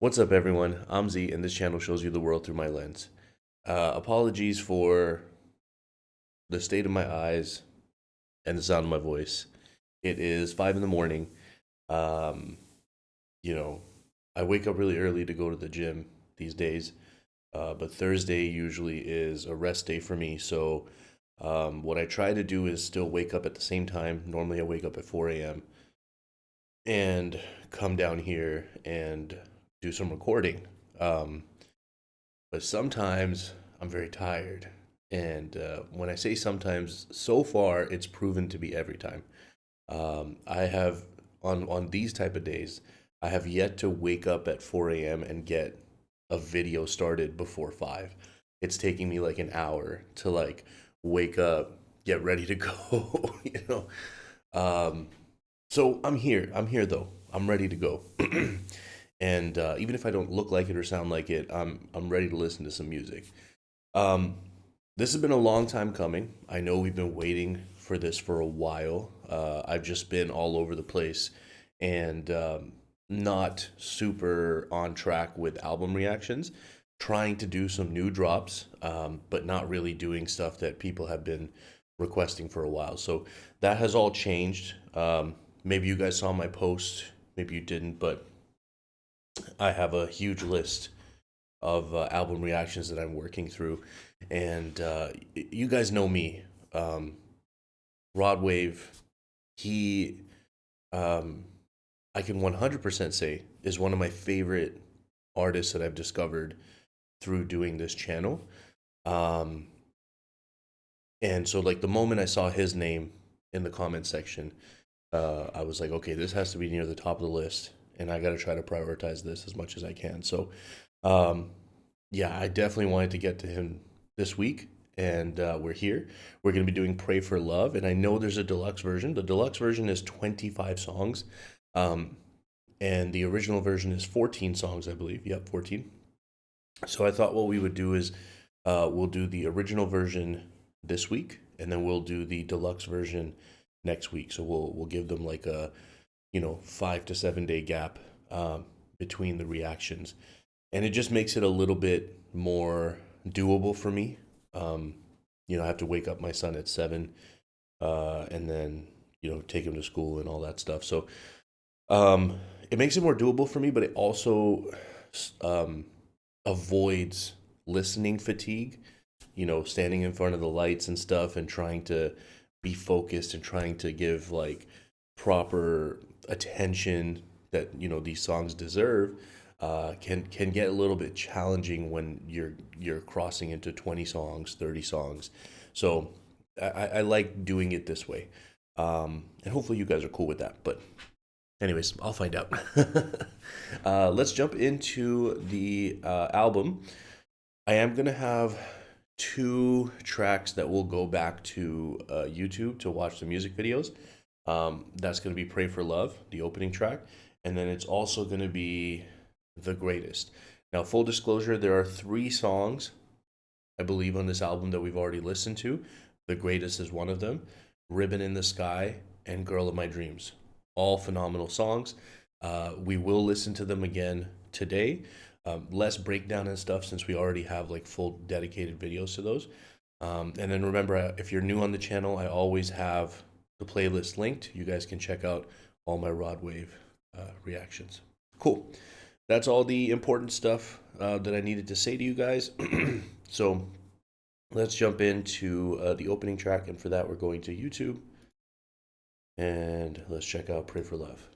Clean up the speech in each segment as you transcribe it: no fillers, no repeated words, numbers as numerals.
What's up, everyone? I'm Z, and this channel shows you the world through my lens. Apologies for the state of my eyes and the sound of my voice. It is 5 in the morning. Um, you know, I wake up really early to go to the gym these days, but Thursday usually is a rest day for me. So, what I try to do is still wake up at the same time. Normally, I wake up at 4 a.m. and come down here and do some recording. Um, but sometimes I'm very tired. And when I say sometimes, so far it's proven to be every time. I have on these type of days, I have yet to wake up at 4 a.m. and get a video started before 5. It's taking me like an hour to like wake up, get ready to go, you know. Um, so I'm here. I'm here though. I'm ready to go. And even if I don't look like it or sound like it, I'm ready to listen to some music. Um, this has been a long time coming. I know we've been waiting for this for a while. I've just been all over the place and not super on track with album reactions. Trying to do some new drops, but not really doing stuff that people have been requesting for a while. So that has all changed. Maybe you guys saw my post, maybe you didn't, but I have a huge list of album reactions that I'm working through, and you guys know me, Rod Wave. He, um, I can 100% say, is one of my favorite artists that I've discovered through doing this channel. Um, and so, like, the moment I saw his name in the comment section, I was like, okay, this has to be near the top of the list, and I got to try to prioritize this as much as I can. So, um, yeah, I definitely wanted to get to him this week, and we're here. We're going to be doing Pray for Love, and I know there's a deluxe version. The deluxe version is 25 songs, um, and the original version is 14 songs, I believe. Yep, 14. So I thought what we would do is we'll do the original version this week, and then we'll do the deluxe version next week. So we'll give them like a 5 to 7 day gap between the reactions, and it just makes it a little bit more doable for me. Um, I have to wake up my son at 7, and then take him to school and all that stuff. So it makes it more doable for me, but it also um, avoids listening fatigue. Standing in front of the lights and stuff and trying to be focused and trying to give like proper attention that these songs deserve can get a little bit challenging when you're crossing into 20 songs, 30 songs. So I like doing it this way, and hopefully you guys are cool with that. But anyways, I'll find out. Let's jump into the album. I am gonna have 2 tracks that will go back to YouTube to watch the music videos. That's going to be Pray for Love, the opening track, and then it's also going to be The Greatest. Now, full disclosure, there are 3 songs, I believe, on this album that we've already listened to. The Greatest is one of them, Ribbon in the Sky, and Girl of My Dreams. All phenomenal songs. We will listen to them again today. Less breakdown and stuff since we already have like full dedicated videos to those. And then remember, if you're new on the channel, I always have the playlist linked. You guys can check out all my Rod Wave reactions. Cool. That's all the important stuff that I needed to say to you guys. So let's jump into the opening track. And for that, we're going to YouTube. And let's check out Pray for Love.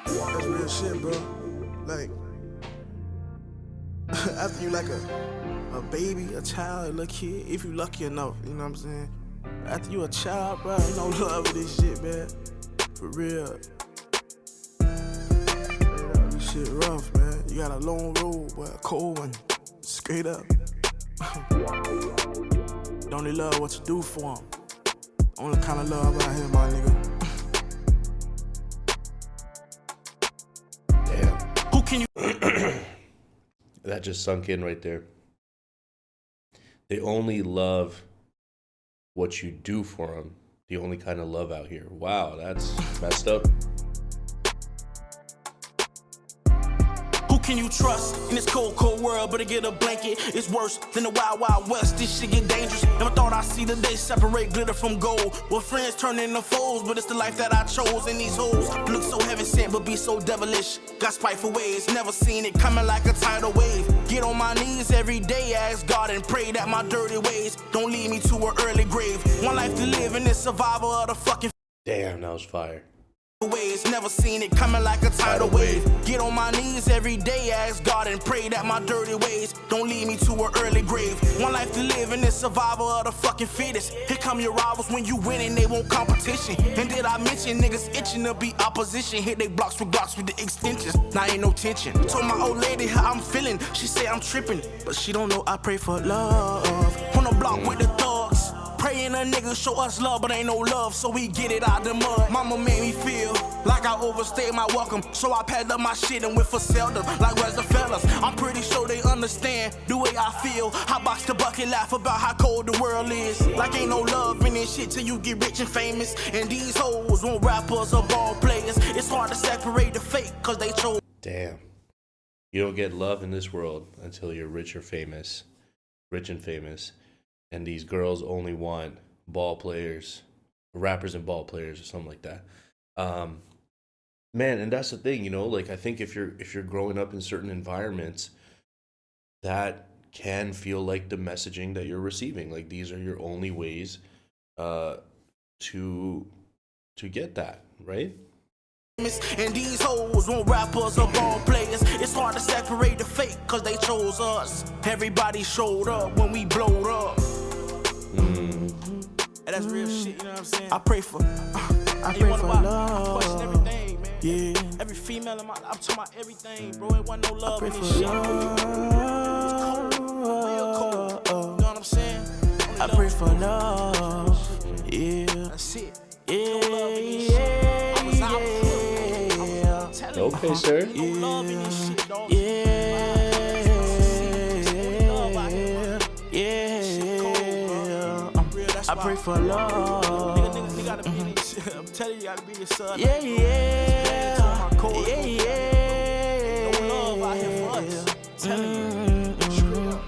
That's real shit, bro. Like, after you like a baby, a child, a little kid, if you lucky enough, you know what I'm saying? After you a child, bro, ain't no love with this shit, man. For real. This shit rough, man. You got a long road, but a cold one. Straight up. Don't need love what you do for them. Only kind of love out here, my nigga. That just sunk in right there. They only love what you do for them. The only kind of love out here. Wow, that's messed up. Who can you trust in this cold, cold world? Better get a blanket. It's worse than the wild, wild west. This shit get dangerous. Never thought I'd see the day separate glitter from gold. Well, friends turn into foes, but it's the life that I chose. And these hoes look so heaven sent, but be so devilish. Got spiteful ways, never seen it coming like a tidal wave. Get on my knees every day, ask God and pray that my dirty ways don't lead me to an early grave. One life to live in this survival of the fucking Damn, that was fire. ways, never seen it coming like a tidal wave. Get on my knees every day, ask God and pray that my dirty ways don't lead me to an early grave. One life to live in this survival of the fucking fittest. Here come your rivals when you winning, they want competition. And did I mention niggas itching to be opposition? Hit they blocks with the extensions. Now ain't no tension. Told my old lady how I'm feeling. She say I'm tripping, but she don't know I pray for love. On the block with the thugs. Praying a nigga show us love, but ain't no love, so we get it out the mud. Mama made me feel like I overstayed my welcome, so I packed up my shit and went for seldom. Like where's the fellas? I'm pretty sure they understand the way I feel. I box the bucket, laugh about how cold the world is. Like ain't no love in this shit till you get rich and famous. And these hoes want rappers or ball players. It's hard to separate the fake, cause they chose. Damn. You don't get love in this world until you're rich or famous. Rich and famous. And these girls only want ball players, rappers and ball players or something like that. Man, and that's the thing, you know, like I think if you're growing up in certain environments, that can feel like the messaging that you're receiving. Like these are your only ways to get that, right? And these hoes want rappers or ball players. It's hard to separate the fake, cause they chose us. Everybody showed up when we blowed up. And that's real shit, you know what I'm saying? I pray for love. I question everything, man. Yeah. Every female in my life, I'm talking about everything, bro. It wasn't no love in this shit. It was cold, real cold. You know what I'm saying? I pray for love. Yeah. That's it. Yeah. No love in this shit. I was out. I'm telling you. Okay, sir. No love in this shit, dog. I pray for love. Nigga gotta be I'm telling you, gotta be your son. Yeah. No love out here for us. I'm telling you. Straight up.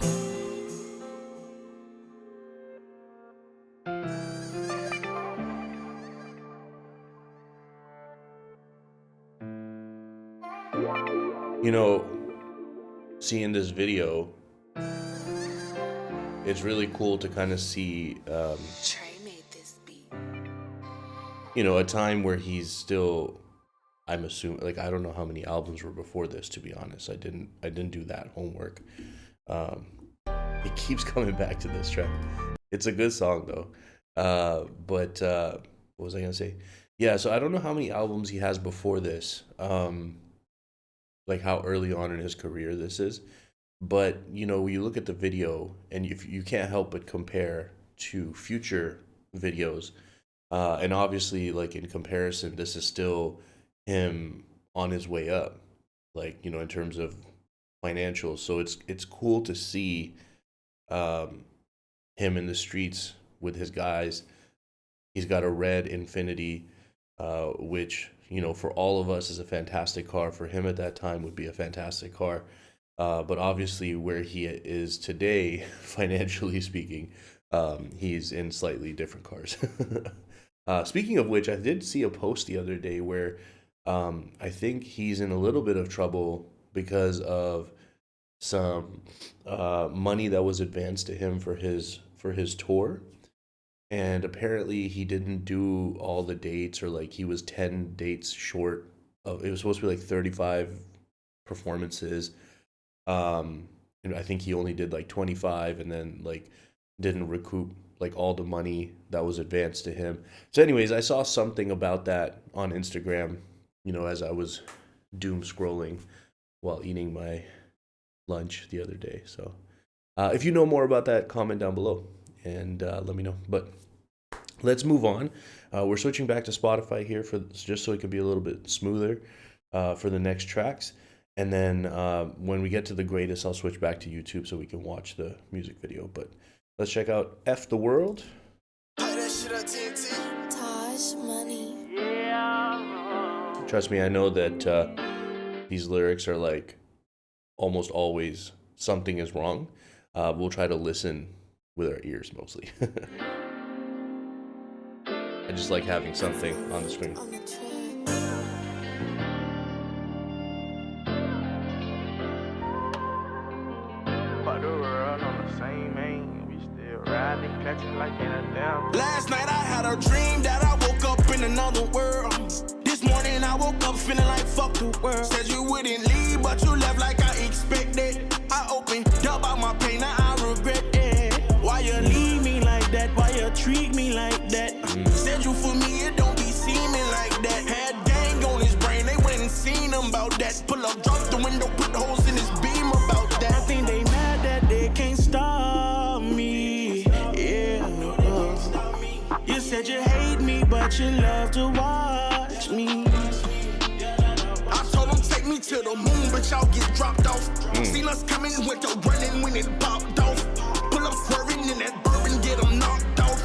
You know, seeing this video, it's really cool to kind of see, Trey made this beat. you know, a time where he's still, I'm assuming, like, I don't know how many albums were before this, to be honest. I didn't do that homework. It keeps coming back to this track. It's a good song though. But what was I gonna say? Yeah, so I don't know how many albums he has before this. Like how early on in his career this is. But, you know, when you look at the video and you can't help but compare to future videos. And obviously, like in comparison, this is still him on his way up, like, you know, in terms of financials. So it's cool to see him in the streets with his guys. He's got a red Infinity, which, you know, for all of us is a fantastic car. For him at that time would be a fantastic car. But obviously where he is today, financially speaking, he's in slightly different cars. Speaking of which, I did see a post the other day where I think he's in a little bit of trouble because of some money that was advanced to him for his tour. And apparently he didn't do all the dates, or like he was 10 dates short of, it was supposed to be like 35 performances. And I think he only did like 25 and then like didn't recoup like all the money that was advanced to him. So anyways, I saw something about that on Instagram, you know, as I was doom scrolling while eating my lunch the other day. So if you know more about that, comment down below and let me know. But let's move on. We're switching back to Spotify here for just so it can be a little bit smoother for the next tracks. And then when we get to the greatest, I'll switch back to YouTube so we can watch the music video. But Let's check out F the World. Taj Money. Trust me, I know that these lyrics are like almost always something is wrong. We'll try to listen with our ears mostly. I just like having something on the screen. On the track. Last night I had a dream that I woke up in another world. This morning I woke up feeling like fuck the world. Said you wouldn't leave, but you left like I expected. I opened up out my pain, now I regret it. Why you leave me like that? Why you treat me like that? Said you for me, it don't be seeming like that. Had gang on his brain, they went and seen him about that. Pull up, drop the window, put holes in his beam about that. I think they mad that they can't stop me. Yeah. You said you hate me, but you love to watch me. I told them take me to the moon, but y'all get dropped off. Seen us coming with the running when it popped off. Pull up swerving in that bourbon, get them knocked off.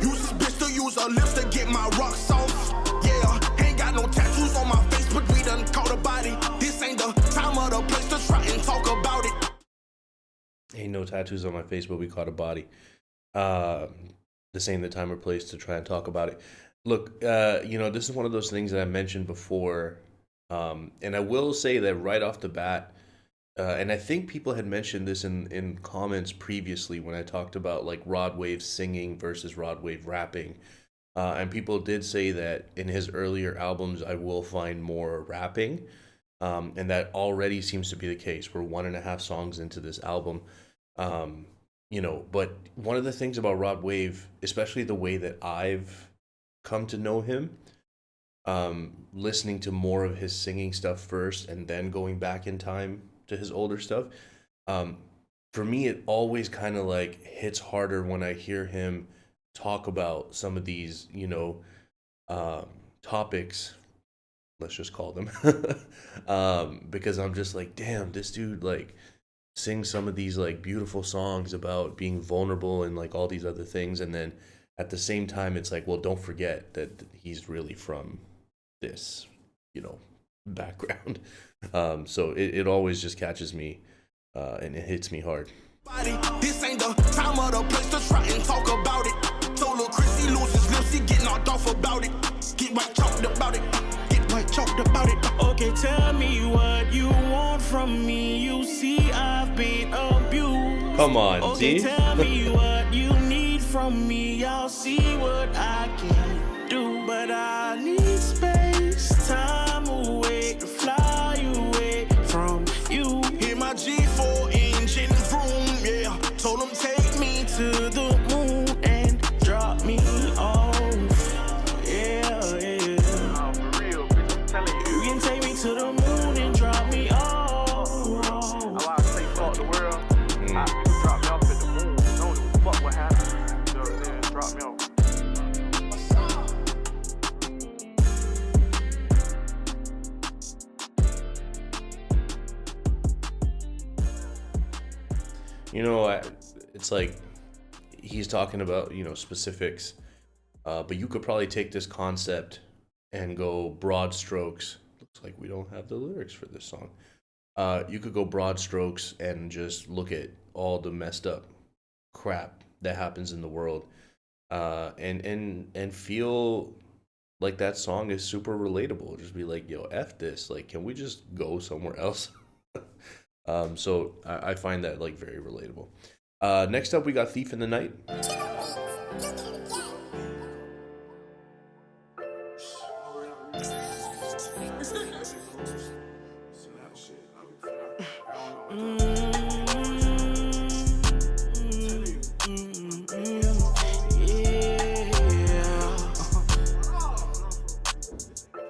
Use this bitch to use her lips to get my rocks off. Yeah, ain't got no tattoos on my face, but we done caught a body. This ain't the time or the place to try and talk about it. Ain't no tattoos on my face, but we caught a body. This ain't the time or place to try and talk about it. Look, this is one of those things that I mentioned before. And I will say that right off the bat, and I think people had mentioned this in comments previously when I talked about like Rod Wave singing versus Rod Wave rapping. And people did say that in his earlier albums, I will find more rapping. And that already seems to be the case. We're 1.5 songs into this album. But one of the things about Rod Wave, especially the way that I've come to know him, listening to more of his singing stuff first and then going back in time to his older stuff, for me, it always kind of like hits harder when I hear him talk about some of these, topics, let's just call them, because I'm just like, damn, this dude, like, sing some of these like beautiful songs about being vulnerable and like all these other things, and then at the same time it's like, well, don't forget that he's really from this background. So it always just catches me and it hits me hard. This ain't the time or the place to try and talk about it. Told Lil Chrissy lose his lips, he get knocked off about it. Get right chalked about it. Okay, tell me what you want from me. You see I've been abused. Come on, okay, Z. Tell me what you need from me. I'll see what I can do. But I need space, time away to fly away from you. Hit my G4 engine vroom, yeah. Told him take me to the moon and drop me off. To the moon and drop me off. I say fuck the world. I drop me off at the moon. Don't give a fuck what happened. So then drop me off. It's like he's talking about, specifics, but you could probably take this concept and go broad strokes. Looks like we don't have the lyrics for this song. You could go broad strokes and just look at all the messed up crap that happens in the world, and feel like that song is super relatable. Just be like, yo, F this. Like, can we just go somewhere else? So I find that like very relatable. Next up, we got Thief in the Night.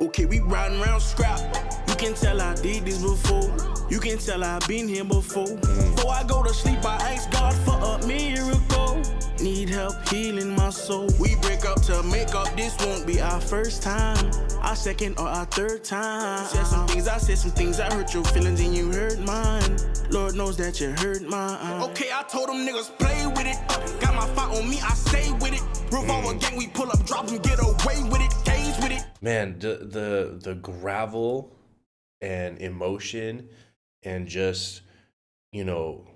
Okay, we riding around scrap. You can tell I did this before. You can tell I've been here before. Before I go to sleep, I ask God for a miracle. need help healing my soul. We break up to make up, this won't be our first time, our second or our third time. Said some things, I said some things, I hurt your feelings and you hurt mine. Lord knows that you hurt mine. Okay, I told them niggas play with it. Got my fight on me, I stay with it. Revolver gang, we pull up, drop and get away with it. Cage with it. Man, the gravel and emotion and just, you know,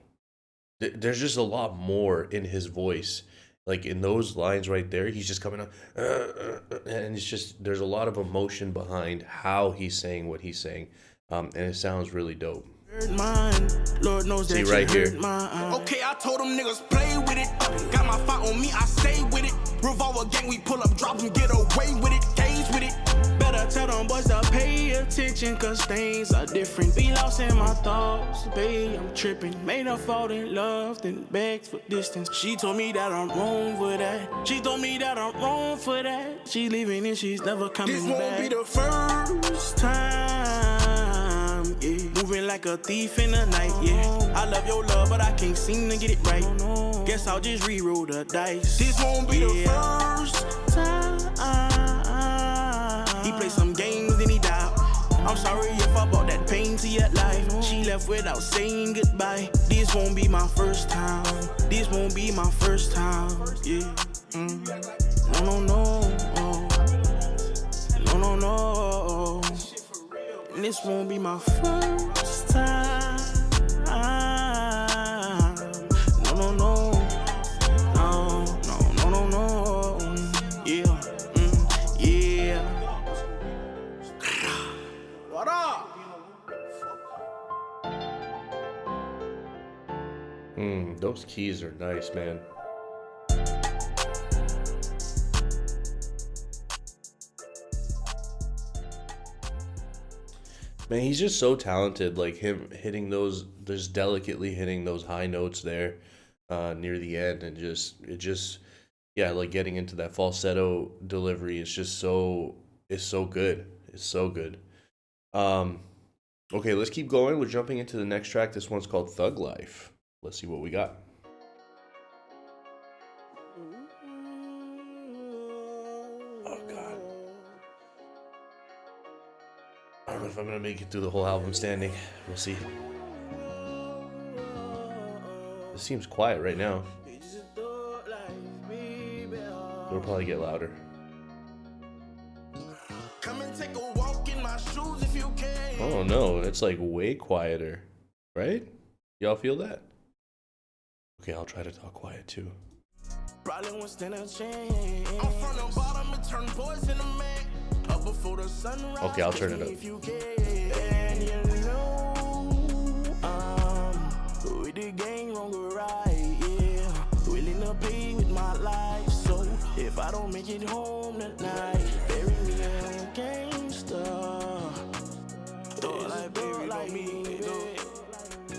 there's just a lot more in his voice. Like in those lines right there, he's just coming up, and it's just, there's a lot of emotion behind how he's saying what he's saying, and it sounds really dope. Mine. Lord knows See that right you here. hurt mine. Okay, I told them niggas play with it. Got my fight on me, I stay with it. Revolver gang, we pull up, drop and get away with it. Cage with it. Better tell them boys to pay attention, cause things are different. Be lost in my thoughts, babe, I'm tripping. Made her fall in love, then begged for distance. She told me that I'm wrong for that. She told me that I'm wrong for that. She leaving and she's never coming back. This won't be the first time, yeah. Moving like a thief in the night, yeah. I love your love, but I can't seem to get it right. Guess I'll just re-roll the dice. This won't be the first time. He played some games, then he died. I'm sorry if I brought that pain to your life. She left without saying goodbye. This won't be my first time. This won't be my first time, yeah. No, no, no. No, no, no. And this won't be my first time. No, no, no. No, no, no, no, no. Yeah, yeah. What up? Those keys are nice, man. Man, he's just so talented. Like him hitting those, just delicately hitting those high notes there, near the end, and yeah, like getting into that falsetto delivery. It's just it's so good. It's so good. Okay, let's keep going. We're jumping into the next track. This one's called Thug Life. Let's see what we got. Oh God. I don't know if I'm gonna make it through the whole album standing. We'll see. It seems quiet right now. It'll probably get louder. Come and take a walk in my shoes if you can. Oh no, it's like way quieter, right? Y'all feel that? Okay, I'll try to talk quiet too. Probably won't stand a chance. I'm from the bottom and turn boys into men. Up before the sunrise. Okay, I'll turn it up. If you can. And you know, with the gang wrong or right, yeah. Willing to pay with my life. So if I don't make it home tonight, bury me a gangster. Thought like baby, like me,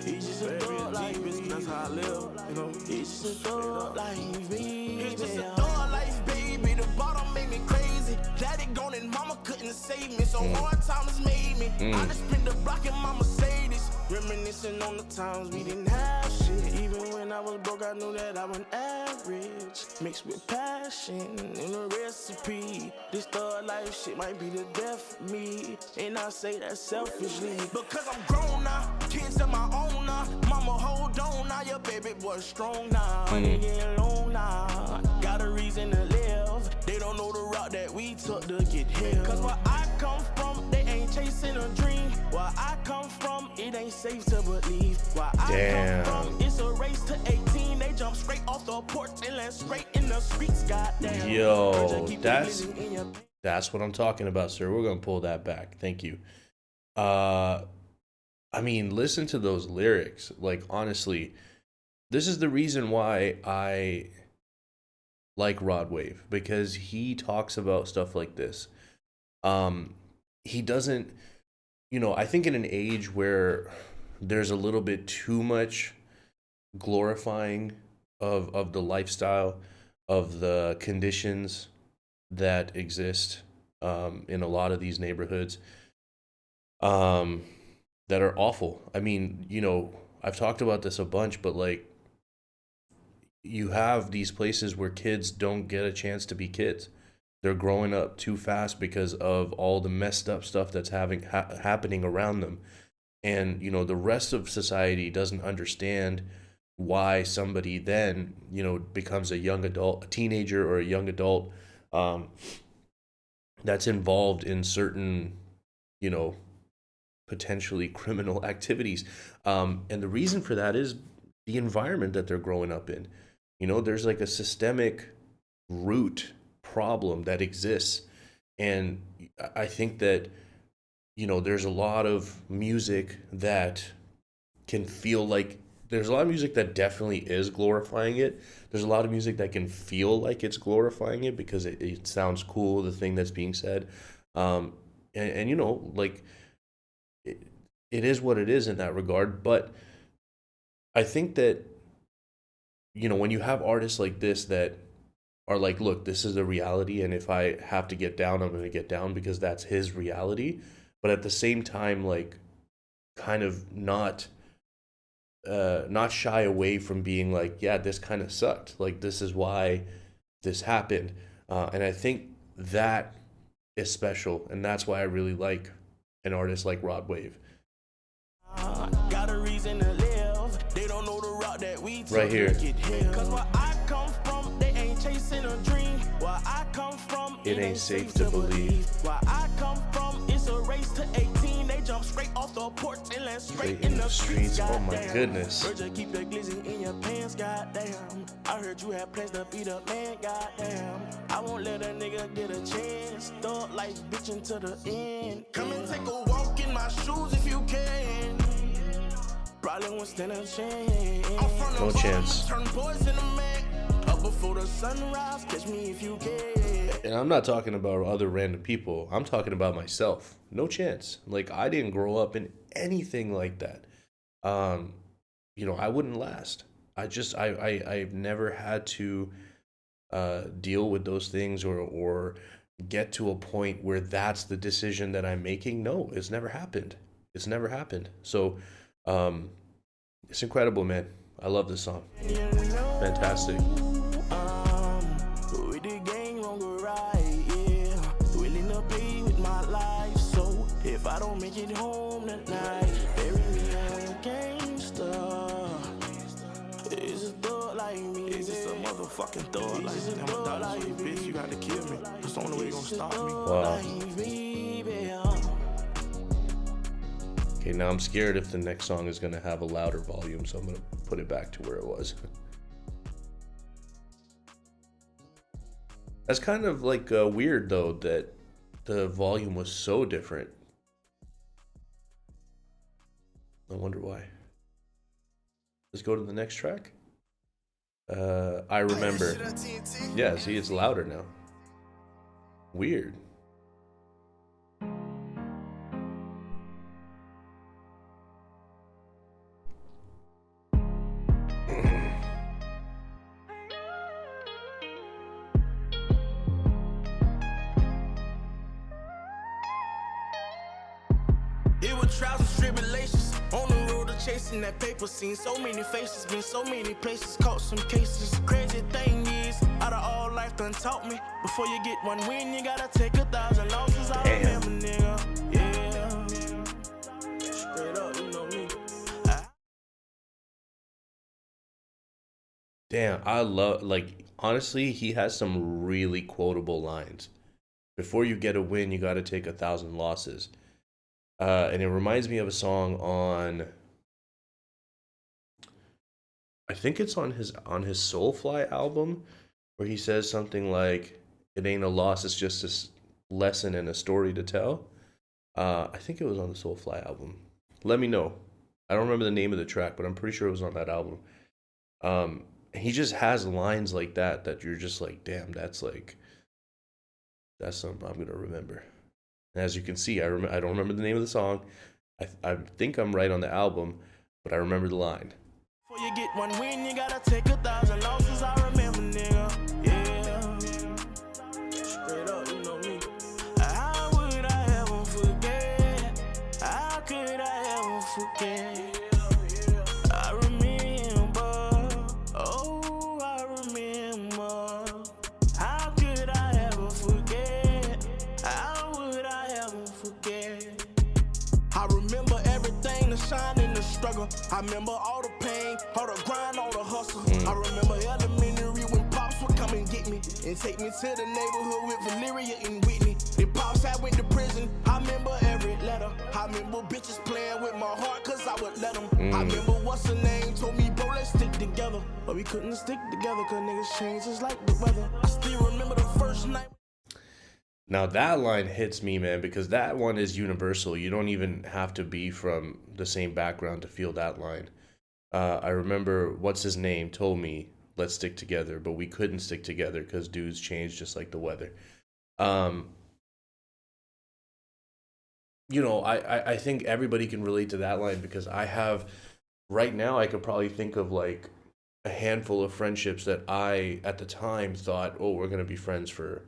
he's just a thought like me. That's how I live, you know. He's just a thought like me. He's just a thought life, baby. The bottom made me crazy. Daddy gone and mama couldn't save me. So hard times made me. I just spent the block in my Mercedes. Reminiscing on the times we didn't have shit. Even when I was broke, I knew that I was average. Mixed with passion in a recipe. This thug life shit might be the death of me. And I say that selfishly. Because I'm grown now, kids of my own now. Mama, hold on now, your baby boy strong now. Honey, get alone now. Got a reason to live. They don't know the route that we took to get here. Cause where I come from, they ain't chasing a dream. Where I come from, it ain't safe to believe. Where I come from, it's a race to 18. They jump straight off the porch and land straight in the streets. Goddamn. Yo, that's what I'm talking about, sir. We're gonna pull that back. Thank you. I mean, listen to those lyrics. Like, honestly, this is the reason why I like Rod Wave, because he talks about stuff like this. He doesn't, I think in an age where there's a little bit too much glorifying of the lifestyle, of the conditions that exist in a lot of these neighborhoods that are awful. I mean, I've talked about this a bunch, but like, you have these places where kids don't get a chance to be kids. They're growing up too fast because of all the messed up stuff that's happening around them. And, you know, the rest of society doesn't understand why somebody then, you know, becomes a young adult, a teenager or a young adult, that's involved in certain, you know, potentially criminal activities. And the reason for that is the environment that they're growing up in. You know, there's like a systemic root problem that exists. And I think that, you know, there's a lot of music that can feel like, there's a lot of music that definitely is glorifying it. There's a lot of music that can feel like it's glorifying it because it sounds cool, the thing that's being said. And you know, like, it is what it is in that regard. But I think that, you know, when you have artists like this that are like, look, this is the reality, and if I have to get down, I'm going to get down because that's his reality. But at the same time, like, kind of not shy away from being like, yeah, this kind of sucked. Like, this is why this happened. And I think that is special. And that's why I really like an artist like Rod Wave. Got a reason to live. They don't know the route that we took. Right here. Cause where I come from, they ain't chasing a dream. Where I come from, It ain't safe to believe. Where I come from, it's a race to 18. They jump straight off the porch and land straight in the streets. Oh my goddamn. goodness. Heard you keep your glizzy in your pants, goddamn. I heard you had plans to beat up, man, goddamn. I won't let a nigga get a chance. Thug life bitchin' to the end. Come and take a walk in my shoes if you can. Probably won't stand a chance. I'm from the No chance. Turn boys in the man. Up before the sunrise, catch me if you can. And I'm not talking about other random people. I'm talking about myself. No chance. Like, I didn't grow up in anything like that. You know, I wouldn't last. I've never had to deal with those things or get to a point where that's the decision that I'm making. No, it's never happened. It's never happened. So, it's incredible, man. I love this song. Fantastic. With the gang on the right, yeah. Willing to pay with my life. So if I don't make it home tonight, bury me on gangster. It's a thug like me. It's just a motherfucking thug like me. I'm a dog like you, bitch. You got to kill me. That's the only way you're gonna stop me. Wow. Okay, now I'm scared if the next song is going to have a louder volume, so I'm going to put it back to where it was. That's kind of like weird, though, that the volume was so different. I wonder why. Let's go to the next track. I Remember. Yeah, see, it's louder now. Weird. It was trials and tribulations on the road to chasing that paper. Seen so many faces, been so many places, caught some cases. Crazy thing is, out of all life done taught me, before you get one win, you gotta take 1,000 losses. I remember, nigga, yeah. Straight up, you know me. Damn, I love, like, honestly, he has some really quotable lines. Before you get a win, you gotta take 1,000 losses. And it reminds me of a song on, I think it's on his Soulfly album, where he says something like, "It ain't a loss, it's just a lesson and a story to tell." I think it was on the Soulfly album. Let me know. I don't remember the name of the track, but I'm pretty sure it was on that album. He just has lines like that you're just like, damn, that's something I'm gonna remember. And as you can see, I don't remember the name of the song. I think I'm right on the album, but I remember the line. Before you get one win, you gotta take 1,000 losses. I remember, nigga, yeah. Straight up, you know me. How would I ever forget? How could I ever forget? I remember, oh, I I remember everything, the shine and the struggle. I remember all the pain, all the grind, all the hustle. I remember elementary when Pops would come and get me and take me to the neighborhood with Valeria and Whitney. Then Pops I went to prison. I remember every letter. I remember bitches playing with my heart cause I would let them. I remember what's her name told me, bro, let's stick together. But we couldn't stick together cause niggas change just like the weather. I still remember the first night. Now that line hits me, man, because that one is universal. You don't even have to be from the same background to feel that line. I remember what's his name told me, let's stick together, but we couldn't stick together because dudes change just like the weather. You know, I think everybody can relate to that line because I have, right now, I could probably think of like a handful of friendships that I, at the time, thought, oh, we're going to be friends for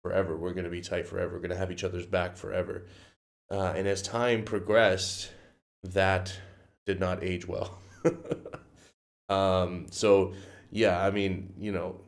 forever. We're going to be tight forever. We're going to have each other's back forever. And as time progressed, that did not age well. So, yeah, I mean, you know,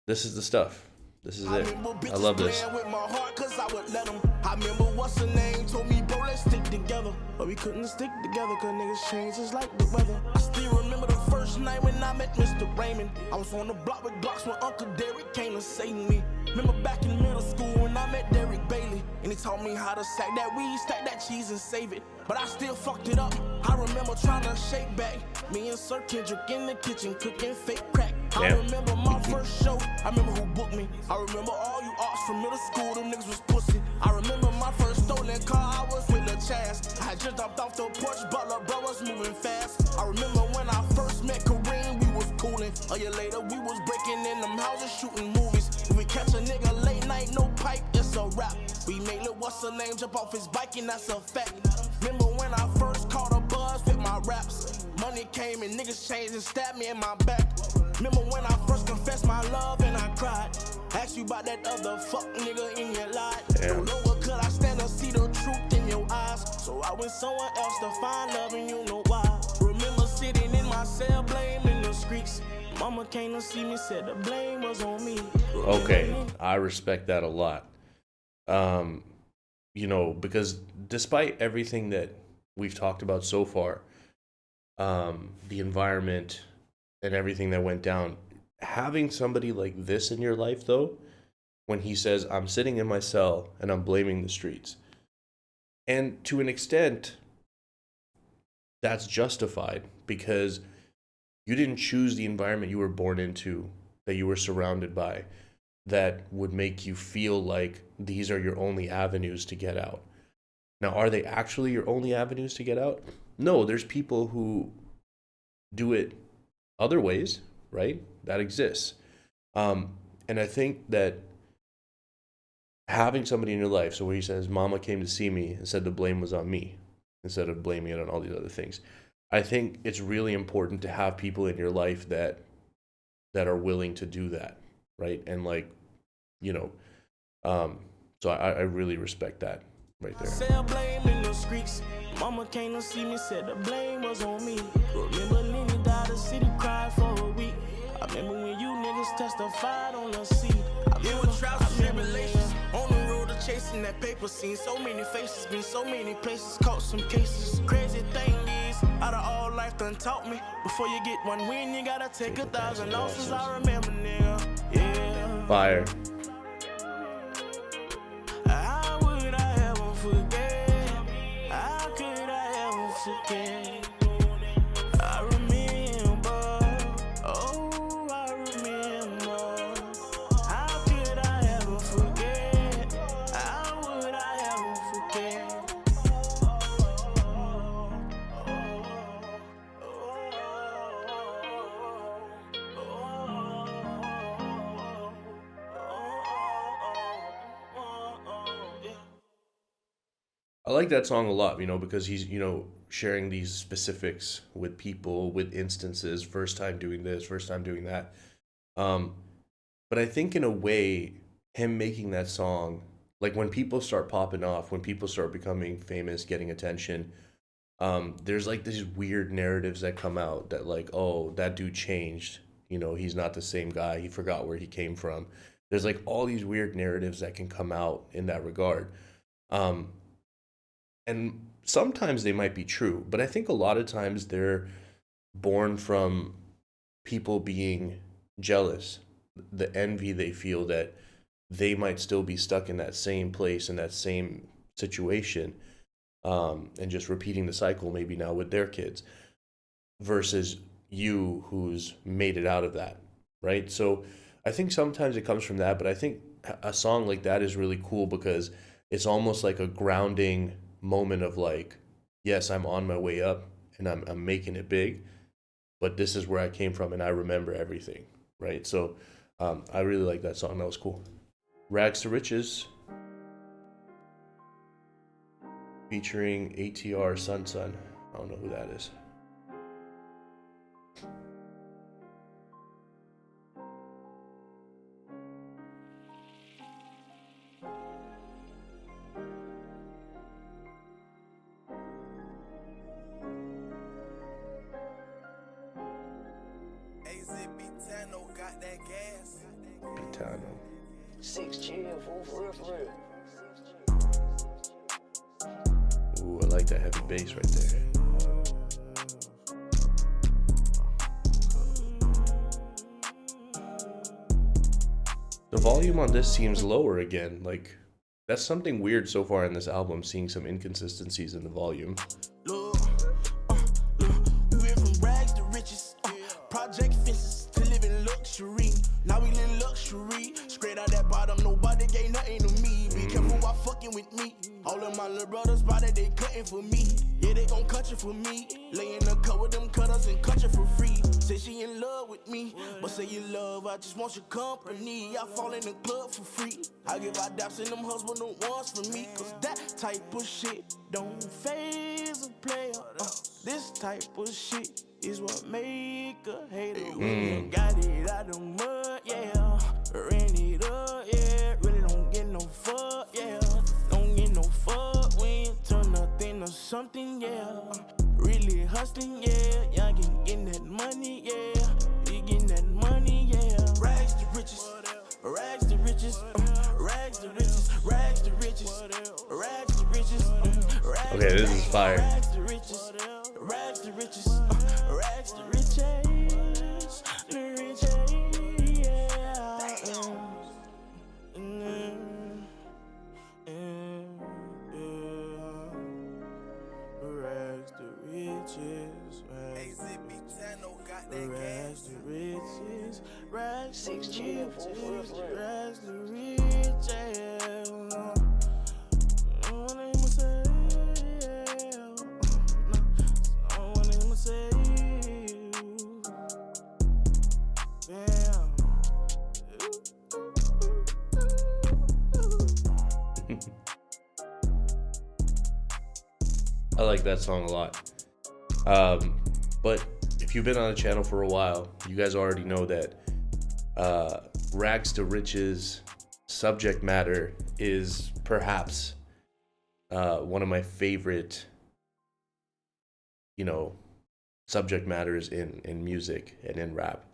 this is the stuff. This is it. I love this. With my heart cause I would let them. I remember what's her name told me, bro, let's stick together. But we couldn't stick together cause niggas change just like the weather. I still remember the first night when I met Mr. Raymond. I was on the block with Glocks when Uncle Derek came to save me. Remember back in middle school when I met Derek Bailey. And he taught me how to sack that weed, stack that cheese and save it. But I still fucked it up. I remember trying to shake back. Me and Sir Kendrick in the kitchen cooking fake crack. I remember my first show. I remember who booked me. I remember all you arts from middle school. Them niggas was pussy. I remember my first stolen car. I was with Lil Chaz. I had just jumped off the porch, but Lil Bro was moving fast. I remember when I first met Kareem, we was coolin'. A year later, we was breaking in them houses, shooting movies. If we catch a nigga late night, no pipe, it's a rap. We made Lil what's her name jump off his bike, and that's a fact. Remember when I first caught a buzz with my raps? Money came and niggas changed and stabbed me in my back. Remember when I first confessed my love and I cried? Asked you about that other fuck nigga in your life. Don't know what could I stand to see the truth in your eyes. So I went somewhere else to find love and you know why. Remember sitting in my cell blaming the streets. Mama came to see me, said the blame was on me. Okay, I respect that a lot. You know, because despite everything that we've talked about so far, the environment and everything that went down, having somebody like this in your life, though, when he says, I'm sitting in my cell and I'm blaming the streets. And to an extent, that's justified because you didn't choose the environment you were born into, that you were surrounded by, that would make you feel like these are your only avenues to get out. Now, are they actually your only avenues to get out? No, there's people who do it other ways, right? That exists. And I think that having somebody in your life, so where he says, Mama came to see me and said the blame was on me, instead of blaming it on all these other things. I think it's really important to have people in your life that are willing to do that, right? And like, you know, so I really respect that right there. Blame in the streets. Mama came to see me, said the blame was on me. Remember Lenny died, the city cried for a week. I remember when you niggas testified on the seat. It was trials and tribulations on the road to chasing that paper. Seen so many faces, been so many places, caught some cases. Crazy thing is, out of all life done taught me. Before you get one win, you gotta take 1,000 losses. I remember, nigga, yeah. Fire. How would I ever forget? How could I ever forget? I remember, oh, I remember. How could I ever forget? How would I ever forget? I like that song a lot, you know, because he's, you know, sharing these specifics with people, with instances, first time doing this, first time doing that. But I think in a way, him making that song, like when people start popping off, when people start becoming famous, getting attention, there's like these weird narratives that come out that like, oh, that dude changed. You know, he's not the same guy. He forgot where he came from. There's like all these weird narratives that can come out in that regard. And sometimes they might be true, but I think a lot of times they're born from people being jealous, the envy they feel that they might still be stuck in that same place, in that same situation, and just repeating the cycle maybe now with their kids versus you who's made it out of that, right? So I think sometimes it comes from that, but I think a song like that is really cool because it's almost like a grounding moment of like, yes, I'm on my way up and I'm making it big, but this is where I came from and I remember everything, right? So I really like that song. That was cool. Rags to Riches featuring ATR Sun Sun. I don't know who that is. Got that gas. Pitano. 6 chill, for real, for real. Ooh, I like that heavy bass right there. The volume on this seems lower again. Like, that's something weird so far in this album, seeing some inconsistencies in the volume. Look, we went from rags to riches, project fences to living luxury. Now we live luxury, straight out that bottom, nobody gave nothing to me. Be careful while fucking with me. All of my little brothers body, they cutting for me. Yeah, they gon' cut you for me. Lay in the cut with them cutters and cut you for free. Say she in love with me, but say you love, I just want your company. I fall in the club for free. I give out daps and them husband the ones for me. Cause that type of shit don't phase a player. This type of shit is what make a hater. When you got it out the mud, yeah. Ran it up, yeah. Really don't get no fuck, yeah. Don't get no fuck when you turn nothing to something, yeah. Really hustling, yeah. Y'all getting that money, yeah. You getting that money, yeah. Rags to riches, rags to riches, rags to riches, rags to riches, rags to riches. Okay, this is fire. Rags to riches, rags to riches, rags to riches, the riches, yeah. Rags to riches, rags to riches, rags 6 to chill, for real, riches, for real. rags to riches. I like that song a lot. But if you've been on the channel for a while, you guys already know that Rags to Riches subject matter is perhaps one of my favorite, subject matters in music and in rap.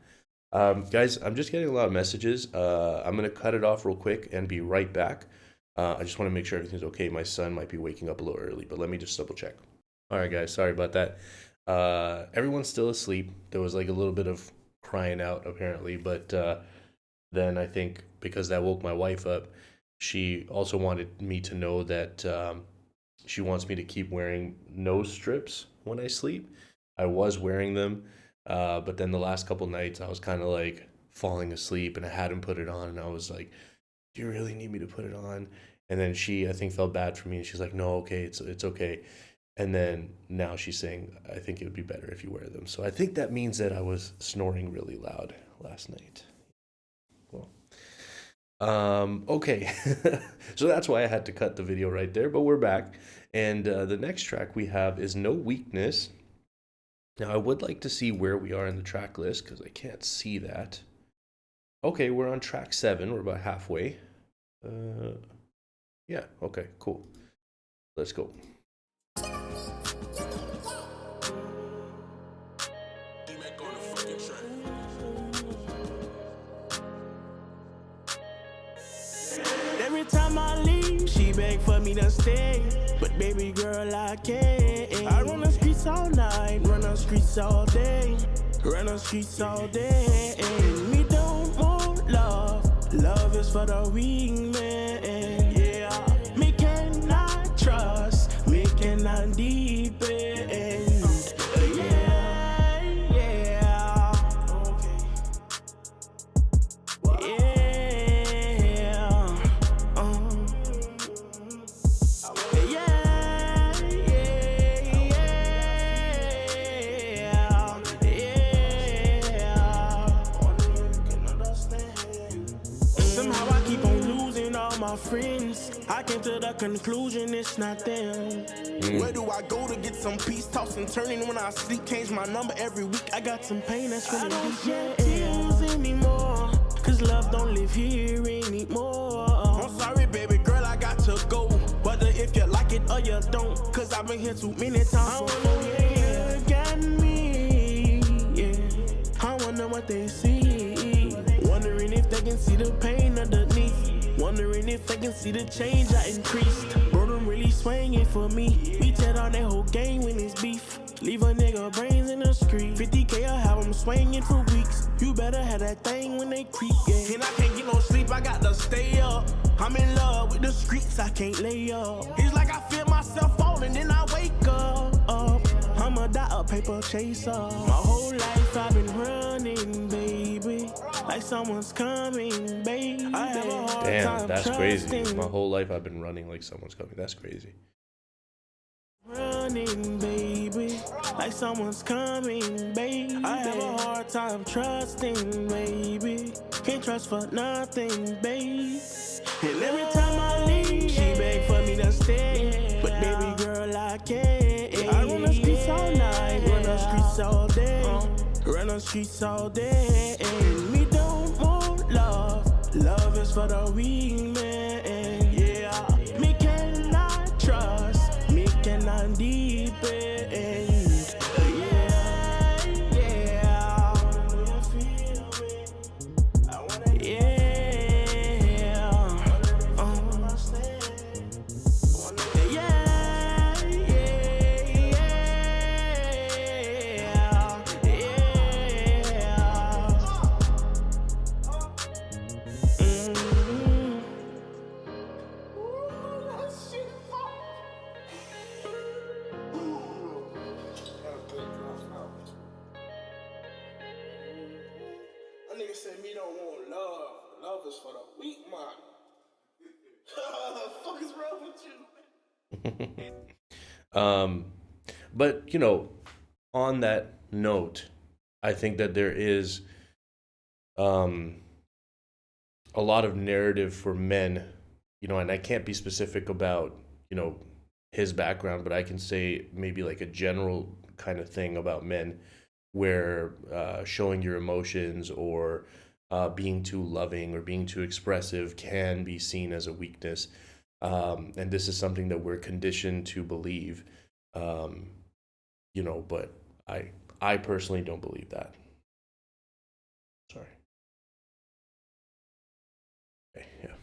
Guys, I'm just getting a lot of messages. I'm going to cut it off real quick and be right back. I just want to make sure everything's okay. My son might be waking up a little early, but let me just double check. All right, guys, sorry about that. Everyone's still asleep. There was like a little bit of crying out apparently, but then I think because that woke my wife up, she also wanted me to know that she wants me to keep wearing nose strips when I sleep. I was wearing them, but then the last couple nights I was kind of like falling asleep and I hadn't put it on, and I was like, do you really need me to put it on? And then she, I think, felt bad for me, and she's like, no, okay, it's okay. And then now she's saying, I think it would be better if you wear them. So I think that means that I was snoring really loud last night. Well, okay. So that's why I had to cut the video right there, but we're back. And the next track we have is No Weakness. Now, I would like to see where we are in the track list because I can't see that. Okay, we're on track 7. We're about halfway. Yeah, okay, cool. Let's go. Every time I leave, she beg beg for me to stay, but baby girl, I can't. I run the streets all night, run the streets all day, run the streets all day. Me don't want love, love is for the weak man. Yeah, me cannot trust, me cannot depend. Yeah, yeah, okay. Somehow I keep on losing all my friends. I came to the conclusion it's not them. Where do I go to get some peace? Tossing, turning when I sleep. Change my number every week. I got some pain that's really deep. Shed tears anymore, cause love don't live here anymore. I'm sorry, baby girl, I got to go. Whether if you like it or you don't, cause I've been here too many times. I wanna look at me, yeah. I wonder what they see. Wondering if they can see the pain underneath. Wondering if they can see the change I increased. Bro, them really swinging for me. We tear down that whole game when it's beef. Leave a nigga brains in the street. 50K, I'll have them swinging for weeks. You better have that thing when they creep, yeah. And I can't get no sleep, I got to stay up. I'm in love with the streets, I can't lay up. It's like I feel myself falling, then I wake up. I'm a dot, paper chaser. My whole life I've been running, baby. Like someone's coming, baby. I have a hard Damn, time that's crazy. trusting. My whole life I've been running like someone's coming. That's crazy. Running, baby, like someone's coming, baby. I have a hard time trusting, baby. Can't trust for nothing, baby. And every time I leave, she beg for me to stay, but baby girl, I can't. I run the streets all night, run the streets all day, run the streets all day. And me don't want love, love is for the weak man. Yeah, me cannot trust, me cannot depend. Yeah, yeah, yeah. That nigga said me don't want love. Love is for the weak man. The fuck is wrong with you? But you know, on that note, I think that there is a lot of narrative for men, you know, and I can't be specific about, you know, his background, but I can say maybe like a general kind of thing about men where showing your emotions or being too loving or being too expressive can be seen as a weakness. And this is something that we're conditioned to believe, you know, but I personally don't believe that. Sorry. Okay, yeah.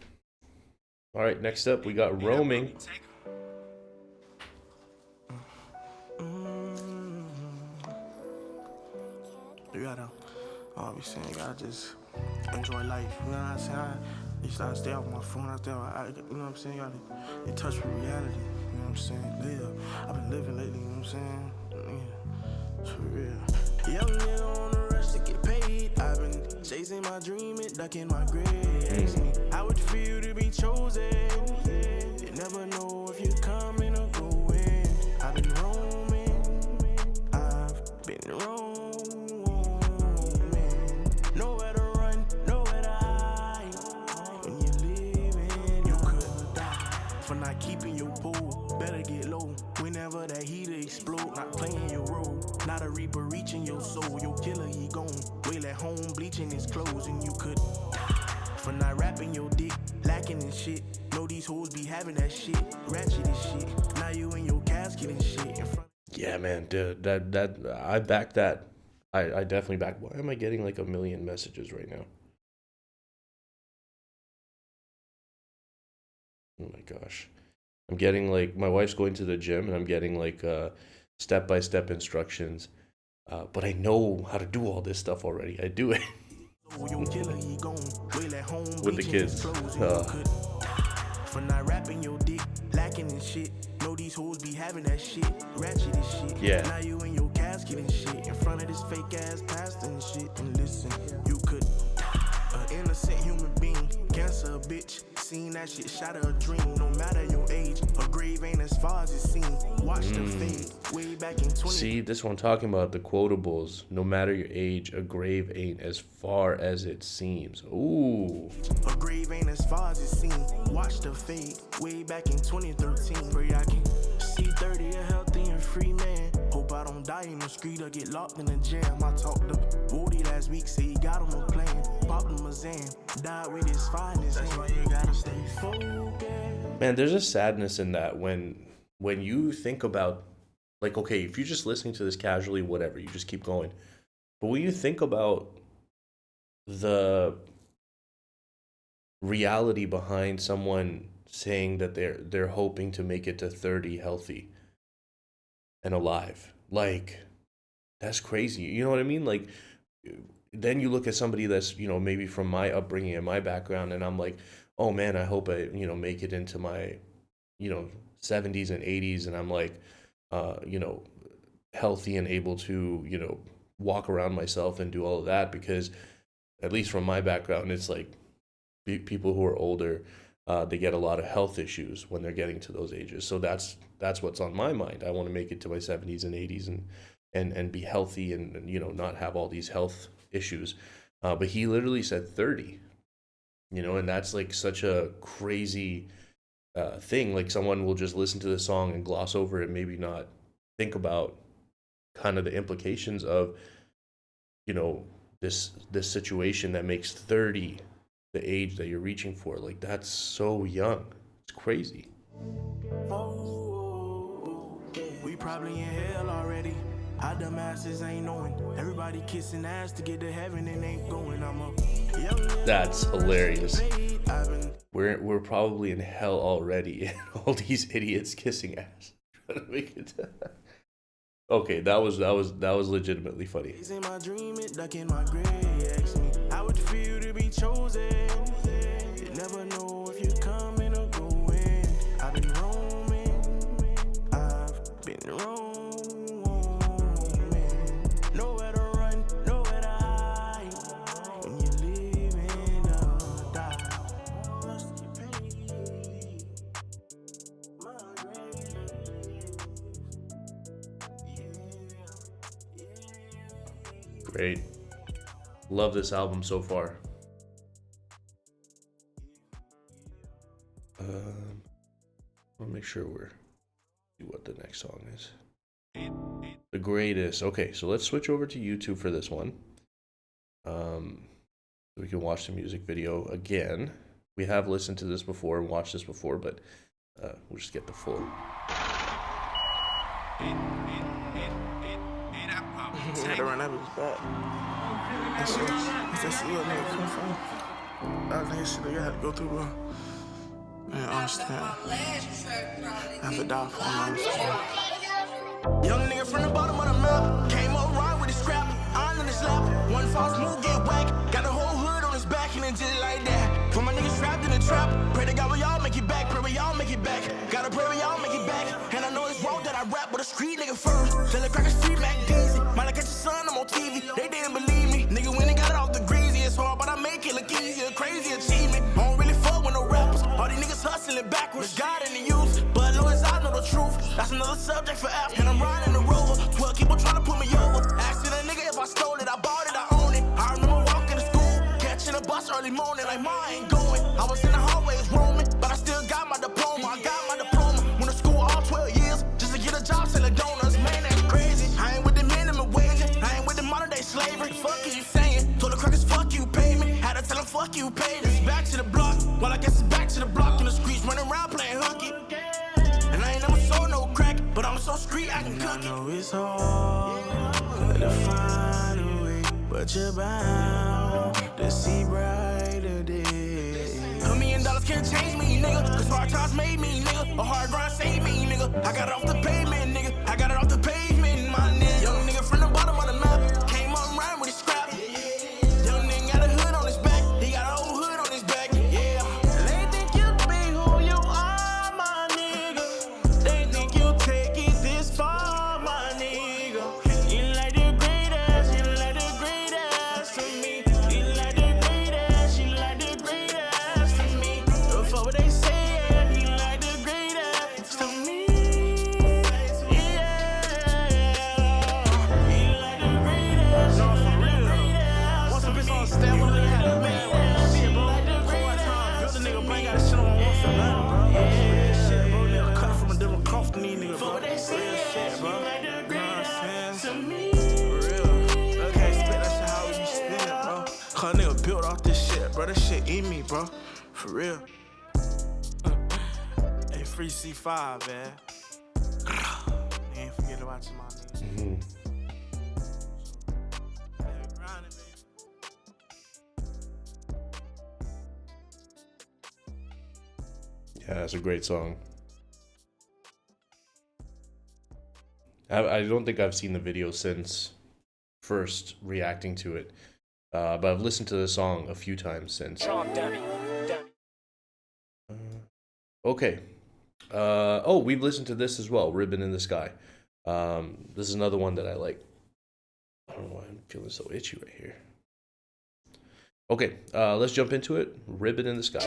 All right, next up we got roaming. You gotta, obviously, you gotta just enjoy life. You know what I'm saying? You gotta stay off my phone. You know what I'm saying? You gotta in touch with reality. You know what I'm saying? Live. I've been living lately. You know what I'm saying? Yeah, it's for real. Young nigga on the rush to get paid. I've been chasing my dream and ducking my grades. How it feel to be chosen? You never know if you're coming or going. I've been roaming. I've been roaming. Nowhere to run, nowhere to hide. When you're living, you could die for not keeping your pool. Better get low whenever that heater explode. Not playing your role, not a reaper reaching your soul. Your killer, he gone. Wail at home, bleaching his clothes, and you could die for not wrapping your dick, lacking in shit. Know these hoes be having that shit, ratchet as shit. Now you in your casket and shit. In front. Yeah, man, dude, that I back that. I definitely back. Why am I getting like a million messages right now? Oh my gosh. I'm getting like my wife's going to the gym, and I'm getting like step-by-step instructions. But I know how to do all this stuff already. I do it with the kids. For not rapping your dick, lacking and shit. Know these hoes be having that shit, ratchet and shit. Yeah. Now you in your casket and shit, in front of this fake ass pastor and shit. And listen, you could, an innocent human being, cancer a bitch. Seen that shit, shatter a dream. No matter your age, a grave ain't as far as it seems. Watch the fade, way back in 20. See, this one talking about the quotables. No matter your age, a grave ain't as far as it seems. Ooh. A grave ain't as far as it seems. Watch the fade, way back in 2013. Pray I can see 30 a healthy and free man. Hope I don't die in the street or get locked in the jam. I talked to Woody last week, say he got him a plan. Popped him a Zan, died with his finest. That's why you gotta stay focused. Man, there's a sadness in that when you think about, like, okay, if you're just listening to this casually, whatever, you just keep going. But when you think about the reality behind someone saying that they're hoping to make it to 30 healthy and alive, like, that's crazy. You know what I mean? Like, then you look at somebody that's, you know, maybe from my upbringing and my background, and I'm like, oh man, I hope I, you know, make it into my, you know, 70s and 80s, and I'm like, you know, healthy and able to, you know, walk around myself and do all of that, because at least from my background, it's like people who are older, they get a lot of health issues when they're getting to those ages. So that's what's on my mind. I want to make it to my 70s and 80s and be healthy and, you know, not have all these health issues. But he literally said 30, you know, and that's like such a crazy thing. Like, someone will just listen to the song and gloss over it, maybe not think about kind of the implications of, you know, this situation that makes 30 the age that you're reaching for. Like, that's so young. It's crazy. We probably in hell already. Our dumb asses ain't knowing. Everybody kissing ass to get to heaven and ain't going. I'm a young. That's hilarious. We're probably in hell already, and all these idiots kissing ass trying to make it. Okay, that was legitimately funny. In my dream, it duck in my grave. Ask me how it feel to be chosen. You never know if you're coming or going. I've been roaming. I've been roaming. Nowhere to run, nowhere to hide. When you're living or die. My Great. Love this album so far. I'll make sure we're see what the next song is. The Greatest. Okay, so let's switch over to YouTube for this one. So we can watch the music video again. We have listened to this before and watched this before, but we'll just get the full. had to run that bitch back. That's the little nigga come from. That nigga shit I had to go through, bro. Man, I understand. I have to die for him, I understand. Young nigga from the bottom of the map. Came up right with his scrap. Iron in his lap. One false move, get whack. Got the whole hood on his back and then just like that. For my niggas trapped in the trap. Pray to God we all make it back. Pray we all make it back. Gotta pray we all make it back. And I know it's wrong that I rap with a street nigga first. Tell the crackers free Mac Deezy. Might catch your son, I'm on TV. They didn't believe me. Nigga went and got it off the greasy. It's hard, but I make it look easier. Crazy achievement. I don't really fuck with no rappers. All these niggas hustling backwards. God in the youth. But long as I know the truth, that's another subject for after. And I'm riding the rover. 12 people trying to put me over. Asking a nigga if I stole it, I bought it, I own it. I remember walking to school, catching a bus early morning, like Ma ain't going. I was in the hallways roaming, but I still got my diploma. I got my diploma. Went to school all 12 years just to get a job selling donuts. Man, that's crazy. I ain't with the minimum wage. I ain't with the modern day slavery. Fuck is you saying? Told the crackers, fuck you, pay me. Had to tell them, fuck you, pay me. Back to the block. Well, I guess it's back to the block in the streets, running around playing hooky. And I ain't never sold no crack, but I'm so street I can cook it. I know it's hard to find a way, but you're bound to see brighter days. $1 million can't change me, nigga, cause hard times made me, nigga. A hard grind saved me, nigga. I got it off the pavement, nigga. I got it off the pavement, my nigga. Young nigga from the bottom of the map. Came up riding with his scrap. Young nigga got a hood on his back. He got a whole hood on his back, yeah. They think you be who you are, my nigga. They think you take it this far, my nigga. You like the greatest, you like the greatest to me. You like the greatest, you like the greatest to me. Before what they say, you like the greatest to me. Yeah. You like the greatest, No, you for like the real. greatest Once a to bitch me. on stand, one nigga had a man. Shit, bro. Like the For what time? Built greatest. the nigga brain, got his shit on one for nothing, bro. Real shit, bro. Nigga cut from a different cloth than these niggas, bro. What they say, Real shit, bro. you like the You know what I'm greatest to saying? me. For real. I can't spit that shit how you spin it, bro. Cause a nigga built off this shit, bro. That shit in me, bro. For real. Hey, free C5, man. You ain't forget about your mommy. Grinding, baby. Yeah, that's a great song. I don't think I've seen the video since first reacting to it, but I've listened to the song a few times since. Okay. Oh, we've listened to this as well, Ribbon in the Sky. This is another one that I like. I don't know why I'm feeling so itchy right here. Okay, let's jump into it. Ribbon in the Sky.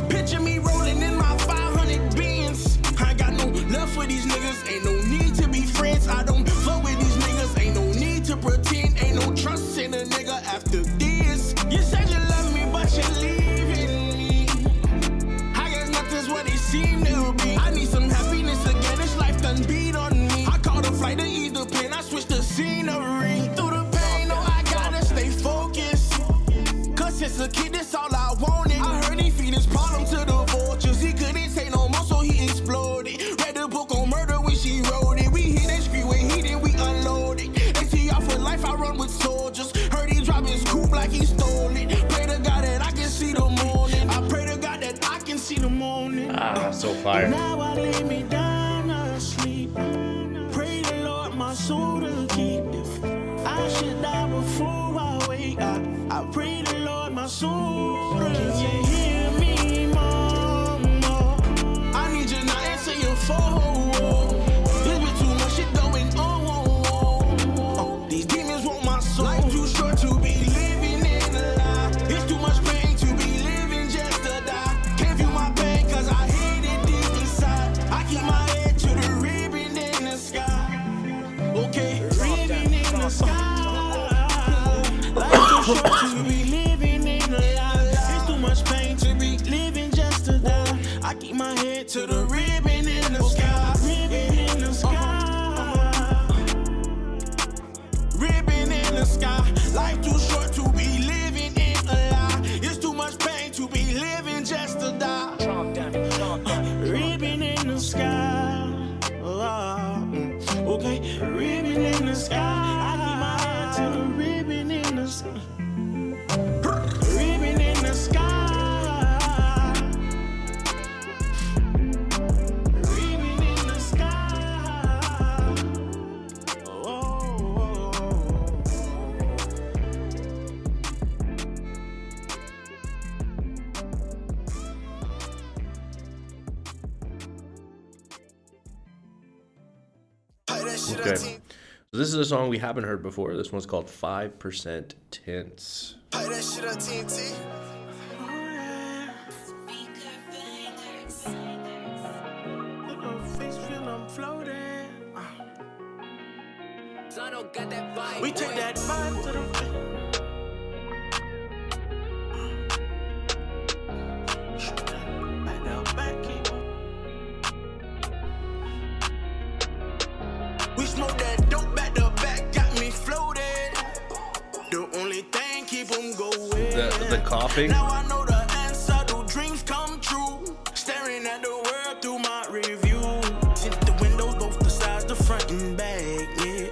Picture me rolling in my 500 beans. I got no love for these niggas. Ain't no need to be friends. I don't fuck with these niggas. Ain't no need to pretend. Ain't no trust in a nigga after this. You said you love me, but you're leaving me. I guess nothing's what it seemed to be. I need some happiness again. This life done beat on me. I called a flight to ease the pain. I switched the scenery. Through the pain, no, I gotta stay focused. Cause since a kid, that's all I wanted. I heard he feed his problem to the vultures. He couldn't say no more, so he exploded. Read the book on murder when she wrote it. We hit that street when he did, we unloaded. They see off for life, I run with soldiers. Heard he drop his coupe like he stole it. Pray to God that I can see the morning. I pray to God that I can see the morning. Ah, so fire. Now I lay me down asleep. Pray the Lord my soul to keep. If I should die before I wake, I pray the Lord my soul to keep. Can you hear me, mama? I need you not answer your phone. There's been too much shit going on. These demons want my soul. Life too short to be living in a lie. It's too much pain to be living just to die. Can't feel my pain cause I hate it deep inside. I keep my head to the ribbon in the sky. Okay, Ribbon in the sky. Life too short to be living in a lie. It's too much pain to be living just to die. I keep my head to the ribbon in the sky. Ribbon in the sky. ribbon in the sky. Life too short to be living in a lie. It's too much pain to be living just to die. Ribbon in the sky. Okay, ribbon in the sky. I keep my head to the ribbon in the sky. Ribbon in the sky. Ribbon in the sky. Oh. Okay. So this is a song we haven't heard before. This one's called 5% Tints. Play that shit on TNT. We take that vibe to the back down, back, keep on. We smoke that dope back to back, got me floated. The only thing The coughing. Now I know the answer. Do dreams come true? Staring at the world through my review. Tint the windows, both the sides, the front and back. Yeah.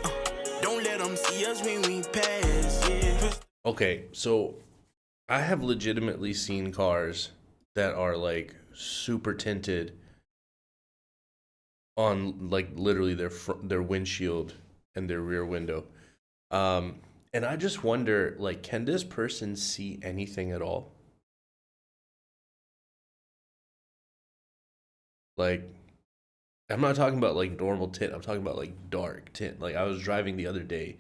Don't let them see us when we pass. Yeah. Okay, so I have legitimately seen cars that are like super tinted on like literally their windshield and their rear window. And I just wonder, like, can this person see anything at all? Like, I'm not talking about like normal tint. I'm talking about like dark tint. Like, I was driving the other day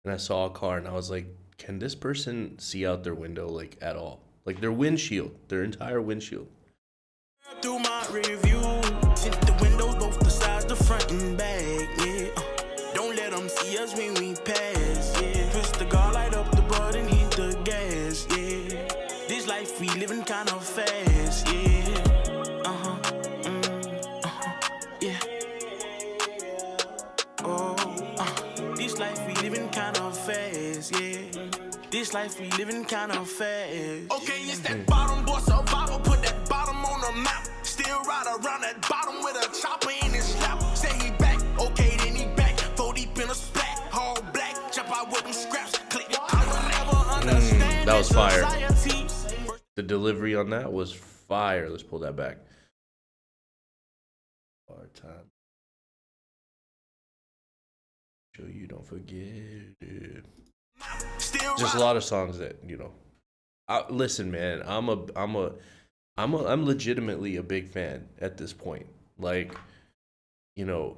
and I saw a car and I was like, can this person see out their window like at all? Like their windshield, their entire windshield. Through my review, tint the windows, both the sides, the front and back. Yeah. Don't let them see us when we pass. Yeah. Twist the car, light up the button, hit the gas. Yeah. This life we living kind of fast. Yeah. Yeah. Oh. This life we living kind of fast. Yeah. This life we living kind of fast. Okay, it's that bottom boy survival. Put that bottom on the map. Still ride around that bottom with a chopper in his lap. Say he back, okay, then he back. 4 deep in a splat, all black. Jump out with them scraps. Click. I will never understand that was fire. society. The delivery on that was fire. Let's pull that back. Hard time. Show you, don't forget it. Just a lot of songs that, you know. Listen, man, I'm legitimately a big fan at this point. Like, you know,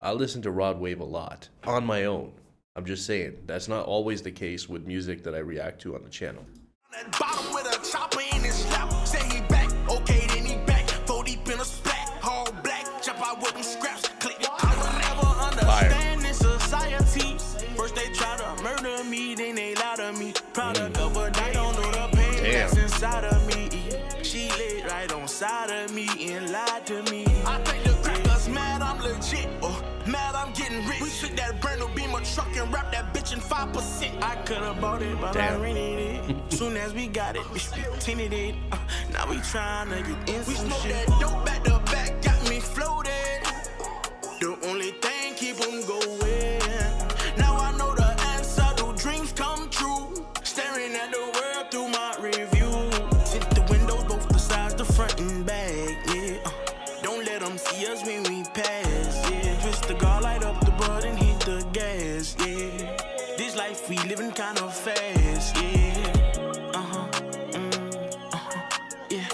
I listen to Rod Wave a lot on my own. I'm just saying that's not always the case with music that I react to on the channel. That bottom with a chopper in his lap. Say he back, okay, then he back. 4 deep in a splat, all black. Jump out with them scraps. Click. I will never understand this society. First they try to murder me, then they lie to me. Product of a they don't know the pain that's inside of me. She laid right on side of me and lied to me. I think the crackers mad I'm legit, or mad I'm getting rich. We took that brand new Beamer truck and wrapped that bitch in 5%. I could've bought it, but I rented it. Soon as we got it, bitch, we tinted it. Now we tryna get in some shit. We smoke that dope back to back, got me floated. The only thing keep them going. Now I know the answer, do dreams come true? Staring at the world through my review. Tint the windows, both the sides, the front and back, yeah. Don't let them see us when we pass, yeah. Twist the car, light up the button, hit the gas, yeah. This life we living kind of fast, yeah. Yeah.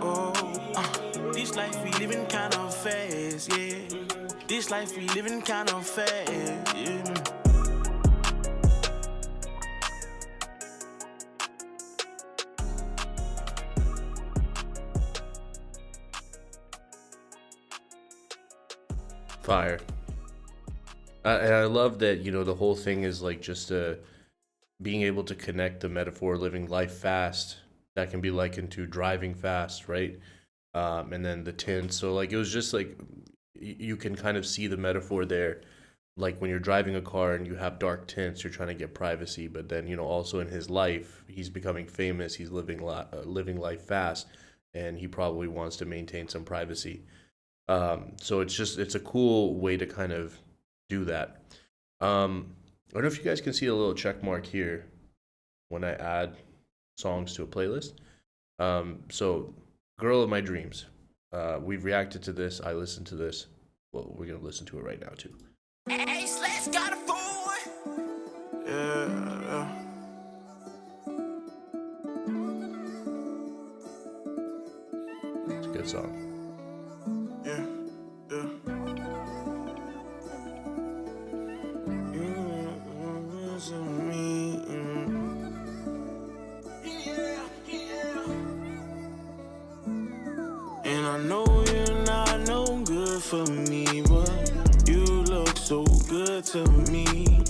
Oh, this life we living kind of fast, yeah. This life we living kind of fast, yeah. Fire. And I love that, you know, the whole thing is like just being able to connect the metaphor living life fast that can be likened to driving fast, right? And then the tints. So like it was just like you can kind of see the metaphor there. Like when you're driving a car and you have dark tints, you're trying to get privacy, but then, you know, also in his life, he's becoming famous, he's living life fast, and he probably wants to maintain some privacy. So it's a cool way to kind of do that. I don't know if you guys can see a little check mark here when I add songs to a playlist. So Girl of My Dreams. We've reacted to this. I listened to this. Well, we're going to listen to it right now too. Hey, Slash got a phone. Yeah. It's a good song. Yeah. And I know you're not no good for me, but you look so good to me.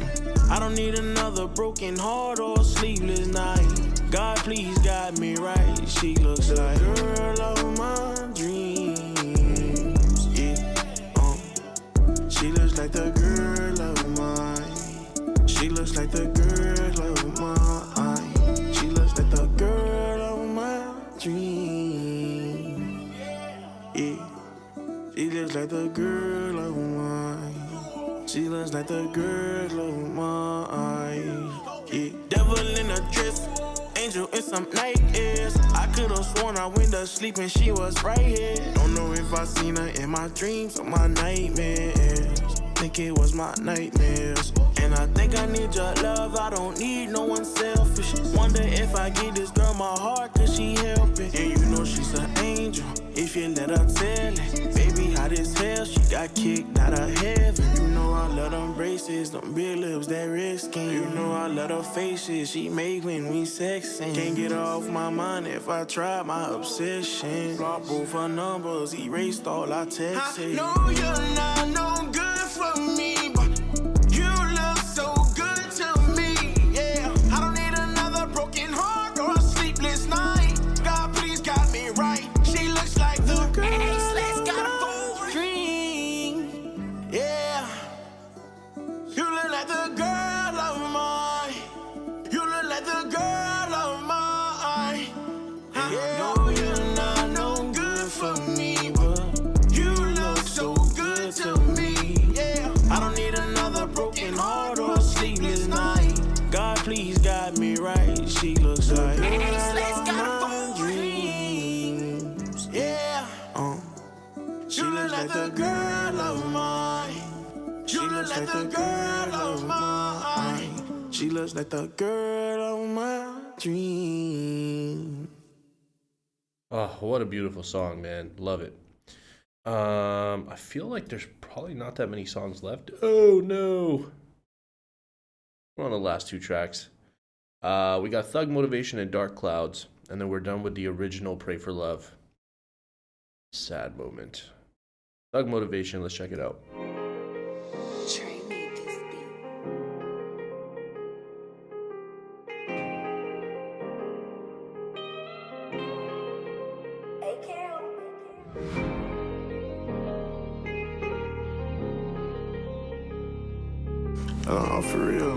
I don't need another broken heart or sleepless night. God, please guide me right. She looks like the girl of my dreams. Yeah. She looks like the girl of mine. She looks like the girl of mine. shit. Devil in a dress, angel in some nightmares. I could've sworn I went to sleep and she was right here. Don't know if I seen her in my dreams or my nightmares. Think it was my nightmares. And I think I need your love, I don't need no one selfish. Wonder if I give this girl my heart, cause she help it. And you know she's an angel, if you let her tell it. Baby, hot as hell, she got kicked out of heaven. You know I love them braces, them big lips, that red skin. You know I love her faces, she make when we sexing. Can't get her off my mind if I try my obsession. Block both her numbers, erased all our texts. I know you're not no good for me, but you look so good to me, yeah. I don't need another broken heart or a sleepless night. God, please got me right. She looks like the ageless, got a full dream, yeah. You look like the girl of mine. You look like the girl of mine. I know you're not no good for me, but you look so good to me, yeah. I don't need another broken heart or a sleepless night. God, please guide me right. She looks like my dreams, yeah. She looks like the girl of mine. She looks like the girl of mine. She looks like the girl of my dream. Oh, what a beautiful song, man. Love it. I feel like there's probably not that many songs left. Oh, no. We're on the last two tracks. We got Thug Motivation and Dark Clouds, and then we're done with the original Pray for Love. Sad moment. Thug Motivation, let's check it out. Trey made this beat. For real.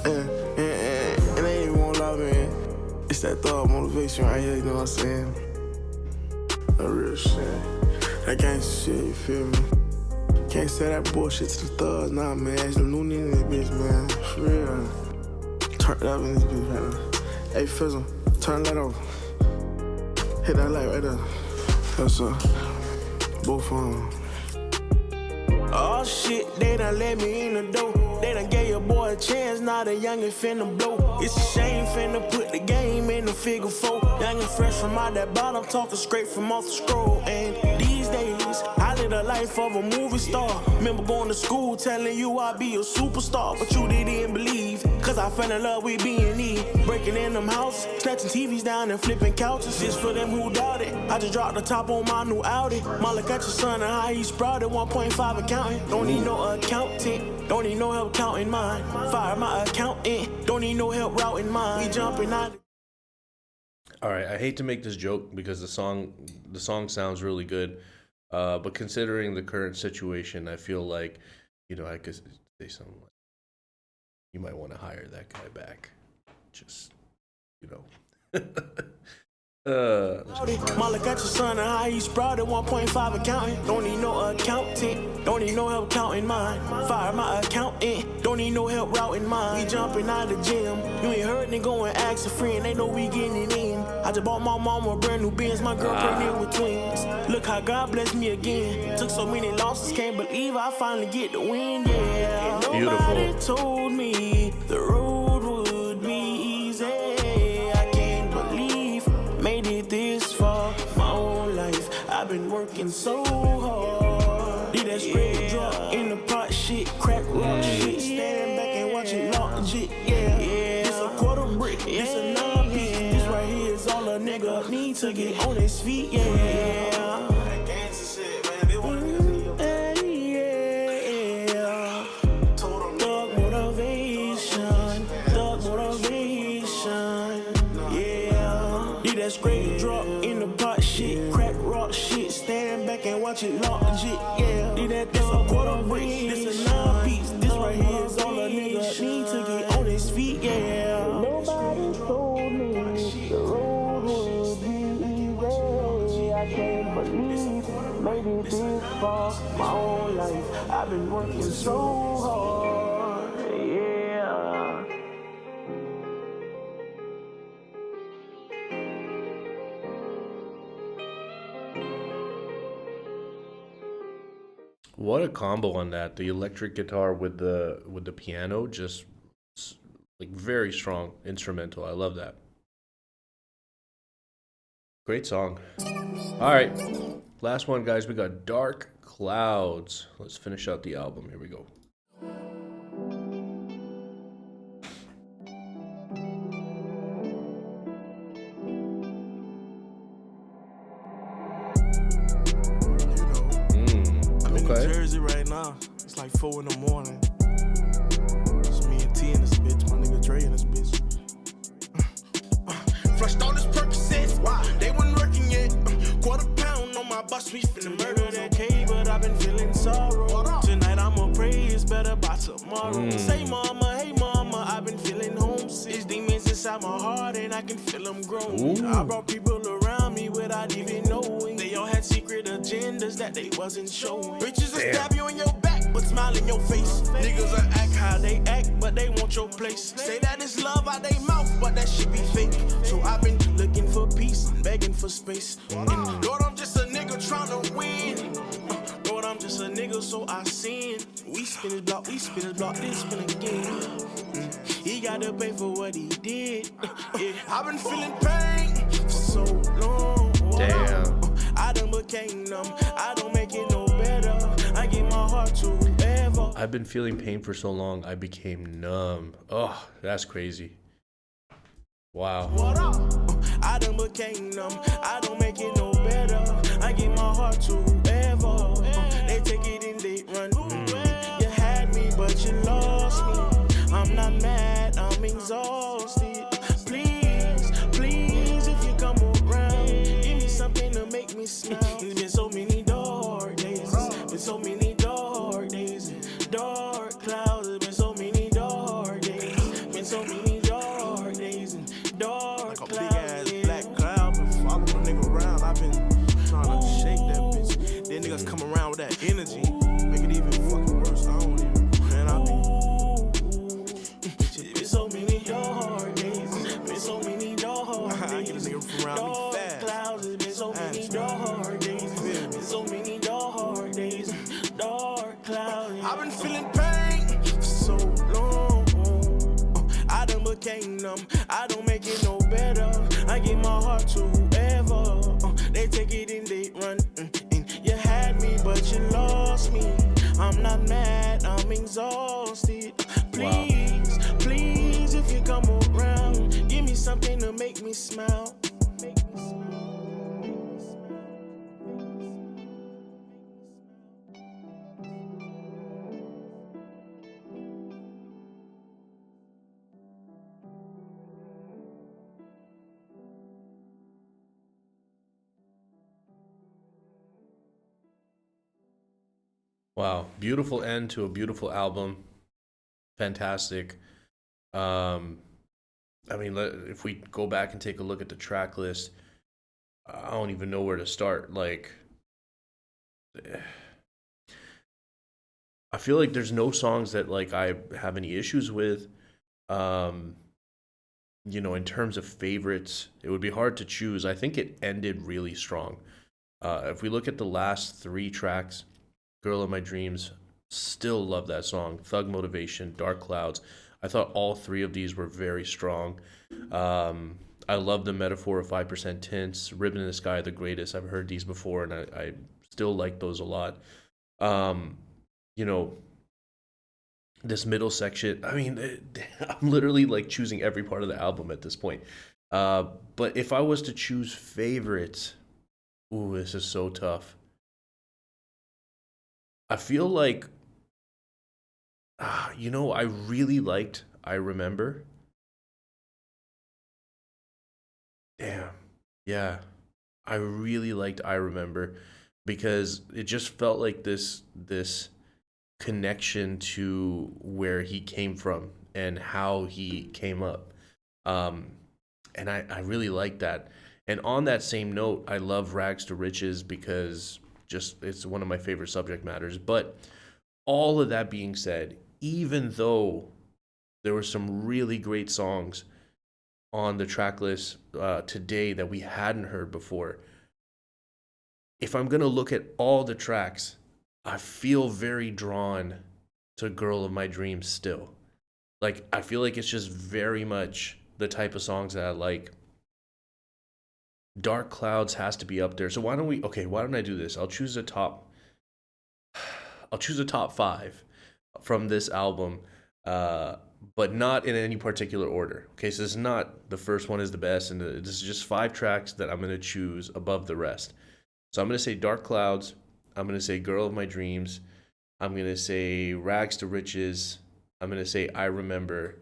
And they ain't won't lie, man. It's that thug motivation right here, you know what I'm saying? That real shit. That gangsta shit, you feel me? Can't say that bullshit to the thugs, nah, man. It's the new nigga in this bitch, man. For real. Turn it up in this bitch right now. Hey, Fizzle, turn that off. Hit that light right there. That's both of them. Oh shit, they done let me in the door. They done gave your boy a chance, now the youngin' finna blow. It's a shame finna put the game in the figure four. Young and fresh from out that bottom, talking straight from off the scroll. And these days, I live the life of a movie star. Remember going to school telling you I'd be a superstar, but you didn't believe, cause I fell in love with B&E. Breaking in them houses, snatching TVs down and flipping couches. This for them who doubt it. I just dropped the top on my new Audi. Molly got your son and how he sprouted, 1.5 accountant. Don't need no accountant, don't need no help counting mine. Fire my accountant, don't need no help routing mine. We jumping out. All right, I hate to make this joke because the song sounds really good, but considering the current situation, I feel like, I could say something like, you might want to hire that guy back. Just, Molly got your son and how he sprouted, 1.5 accountant. Don't need no accountant, don't need no help counting mine. Fire my accountant, don't need no help routing mine. We jumping out the gym, you ain't heard me go and ask a friend, they know we getting it in. I just bought my mama a brand new Benz, my girl pregnant with twins. Look how God blessed me again. Took so many losses, can't believe I finally get the win, yeah. Nobody told me the road would be easy. I can't believe made it this far. My whole life I've been working so hard. Did that straight drop in the pot shit, crack rock shit. Stand back and watch it launch it, yeah. This a quarter brick, this a 9-piece. This right here is all a nigga need to get on his feet, yeah. Straight drop in the pot shit, crack rock shit, stand back and watch it launch it, yeah. Did that this a quarter brick, this a 9-piece, this right here is all a nigga need to get on his feet, yeah. Nobody told me the road would be easy. I can't believe made it this far. My whole life I've been working so hard, yeah. What a combo on that. The electric guitar with the piano, just like very strong instrumental. I love that. Great song. All right. Last one, guys. We got Dark Clouds. Let's finish out the album. Here we go. I'm in New Okay. Jersey right now. It's like 4 in the morning. It's me and T in this bitch. My nigga Dre in this bitch. Flushed all this Percocets. Why? They wasn't working yet. Quarter pound on my bus. We finna murder that K, but I've been feeling sorrow. Tonight I'ma pray it's better by tomorrow. Say mama, hey mama, I've been feeling homesick. It's demons inside my heart and I can feel them growing. I brought people around me without even knowing. They all had secret agendas that they wasn't showing. Bitches will stab you in your back, but smile in your face. Niggas will act how they act, but they want your place. Say that it's love out they mouth, but that shit be fake. So I've been looking for peace, begging for space. And Lord, I'm just a nigga trying to win. Lord, I'm just a nigga, so I sin. We spin his block, then spin again. He gotta pay for what he did. Yeah, I've been feeling pain for so long. Damn. I done became numb. I don't make it no better. I give my heart to whoever. I've been feeling pain for so long, I became numb. Oh, that's crazy. Wow. What up? I done became numb. I don't make it no better. I give my heart to whoever. They take it and they run. You had me, but you lost me. I'm not mad, I'm exhausted. Please, please, if you come around, give me something to make me smile. It's been so many dark days. Been so many dark days. Dark clouds. It's been so many dark days. Been so many dark days and dark like clouds. Like a big ass black cloud. Been following a nigga around. I've been trying to shake that bitch. Then niggas come around with that energy. Make it even fucking worse. I don't even. Man, I be. Been so many dark days. Been so many dark days. I get a nigga from around me fast. Clouds. Been so many dark days. Been so many dark days. Dark clouds. I've been feeling pain for so long. I done became numb. I don't make it no better. I give my heart to whoever. They take it and they run. And you had me, but you lost me. I'm not mad, I'm exhausted. Please, please, if you come around, give me something to make me smile. Make me smile. Make me Wow. Beautiful end to a beautiful album. Fantastic. Um, I mean, if we go back and take a look at the track list, I don't even know where to start. Like, I feel like there's no songs that like I have any issues with. Um, in terms of favorites, it would be hard to choose. I think it ended really strong. If we look at the last 3 tracks, Girl of My Dreams, still love that song. Thug Motivation, Dark Clouds. I thought all 3 of these were very strong. I love the metaphor of 5% tints. Ribbon in the Sky, the greatest. I've heard these before, and I still like those a lot. This middle section, I mean, I'm literally like choosing every part of the album at this point. But if I was to choose favorites, ooh, this is so tough. I feel like, I really liked I Remember. Damn. Yeah. I really liked I Remember because it just felt like this connection to where he came from and how he came up. And I really like that. And on that same note, I love Rags to Riches because just it's one of my favorite subject matters. But all of that being said, even though there were some really great songs on the track list today that we hadn't heard before, if I'm going to look at all the tracks, I feel very drawn to Girl of My Dreams still. Like, I feel like it's just very much the type of songs that I like. Dark Clouds has to be up there. So why don't I do this? I'll choose a top 5 from this album, but not in any particular order. Okay, so it's not the first one is the best, and this is just 5 tracks that I'm going to choose above the rest. So I'm going to say Dark Clouds, I'm going to say Girl of My Dreams, I'm going to say Rags to Riches, I'm going to say I Remember,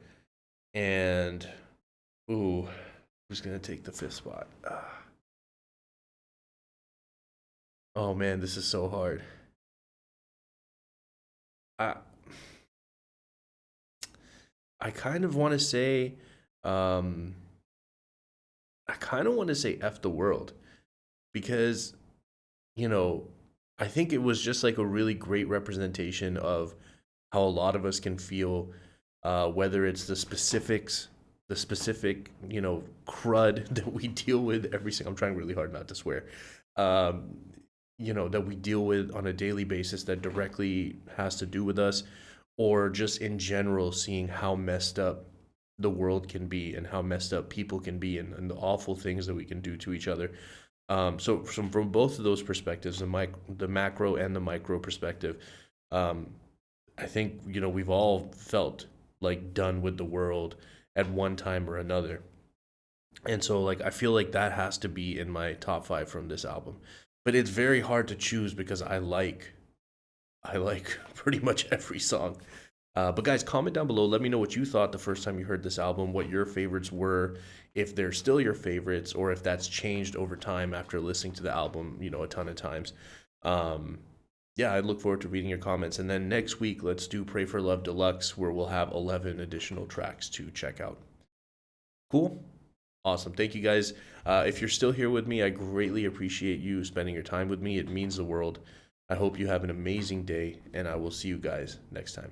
and who's going to take the 5th spot? Oh man, this is so hard. I kind of want to say, I kind of want to say F the World, because, I think it was just like a really great representation of how a lot of us can feel, whether it's the specific, crud that we deal with every single, I'm trying really hard not to swear, that we deal with on a daily basis that directly has to do with us, or just in general seeing how messed up the world can be and how messed up people can be, and the awful things that we can do to each other. So from both of those perspectives, the macro and the micro perspective, I think, we've all felt like done with the world at one time or another. And so, like, I feel like that has to be in my top 5 from this album. But it's very hard to choose because I like pretty much every song. But guys, comment down below. Let me know what you thought the first time you heard this album, what your favorites were, if they're still your favorites, or if that's changed over time after listening to the album, a ton of times. Yeah, I look forward to reading your comments. And then next week, let's do Pray for Love Deluxe, where we'll have 11 additional tracks to check out. Cool? Awesome. Thank you guys. If you're still here with me, I greatly appreciate you spending your time with me. It means the world. I hope you have an amazing day, and I will see you guys next time.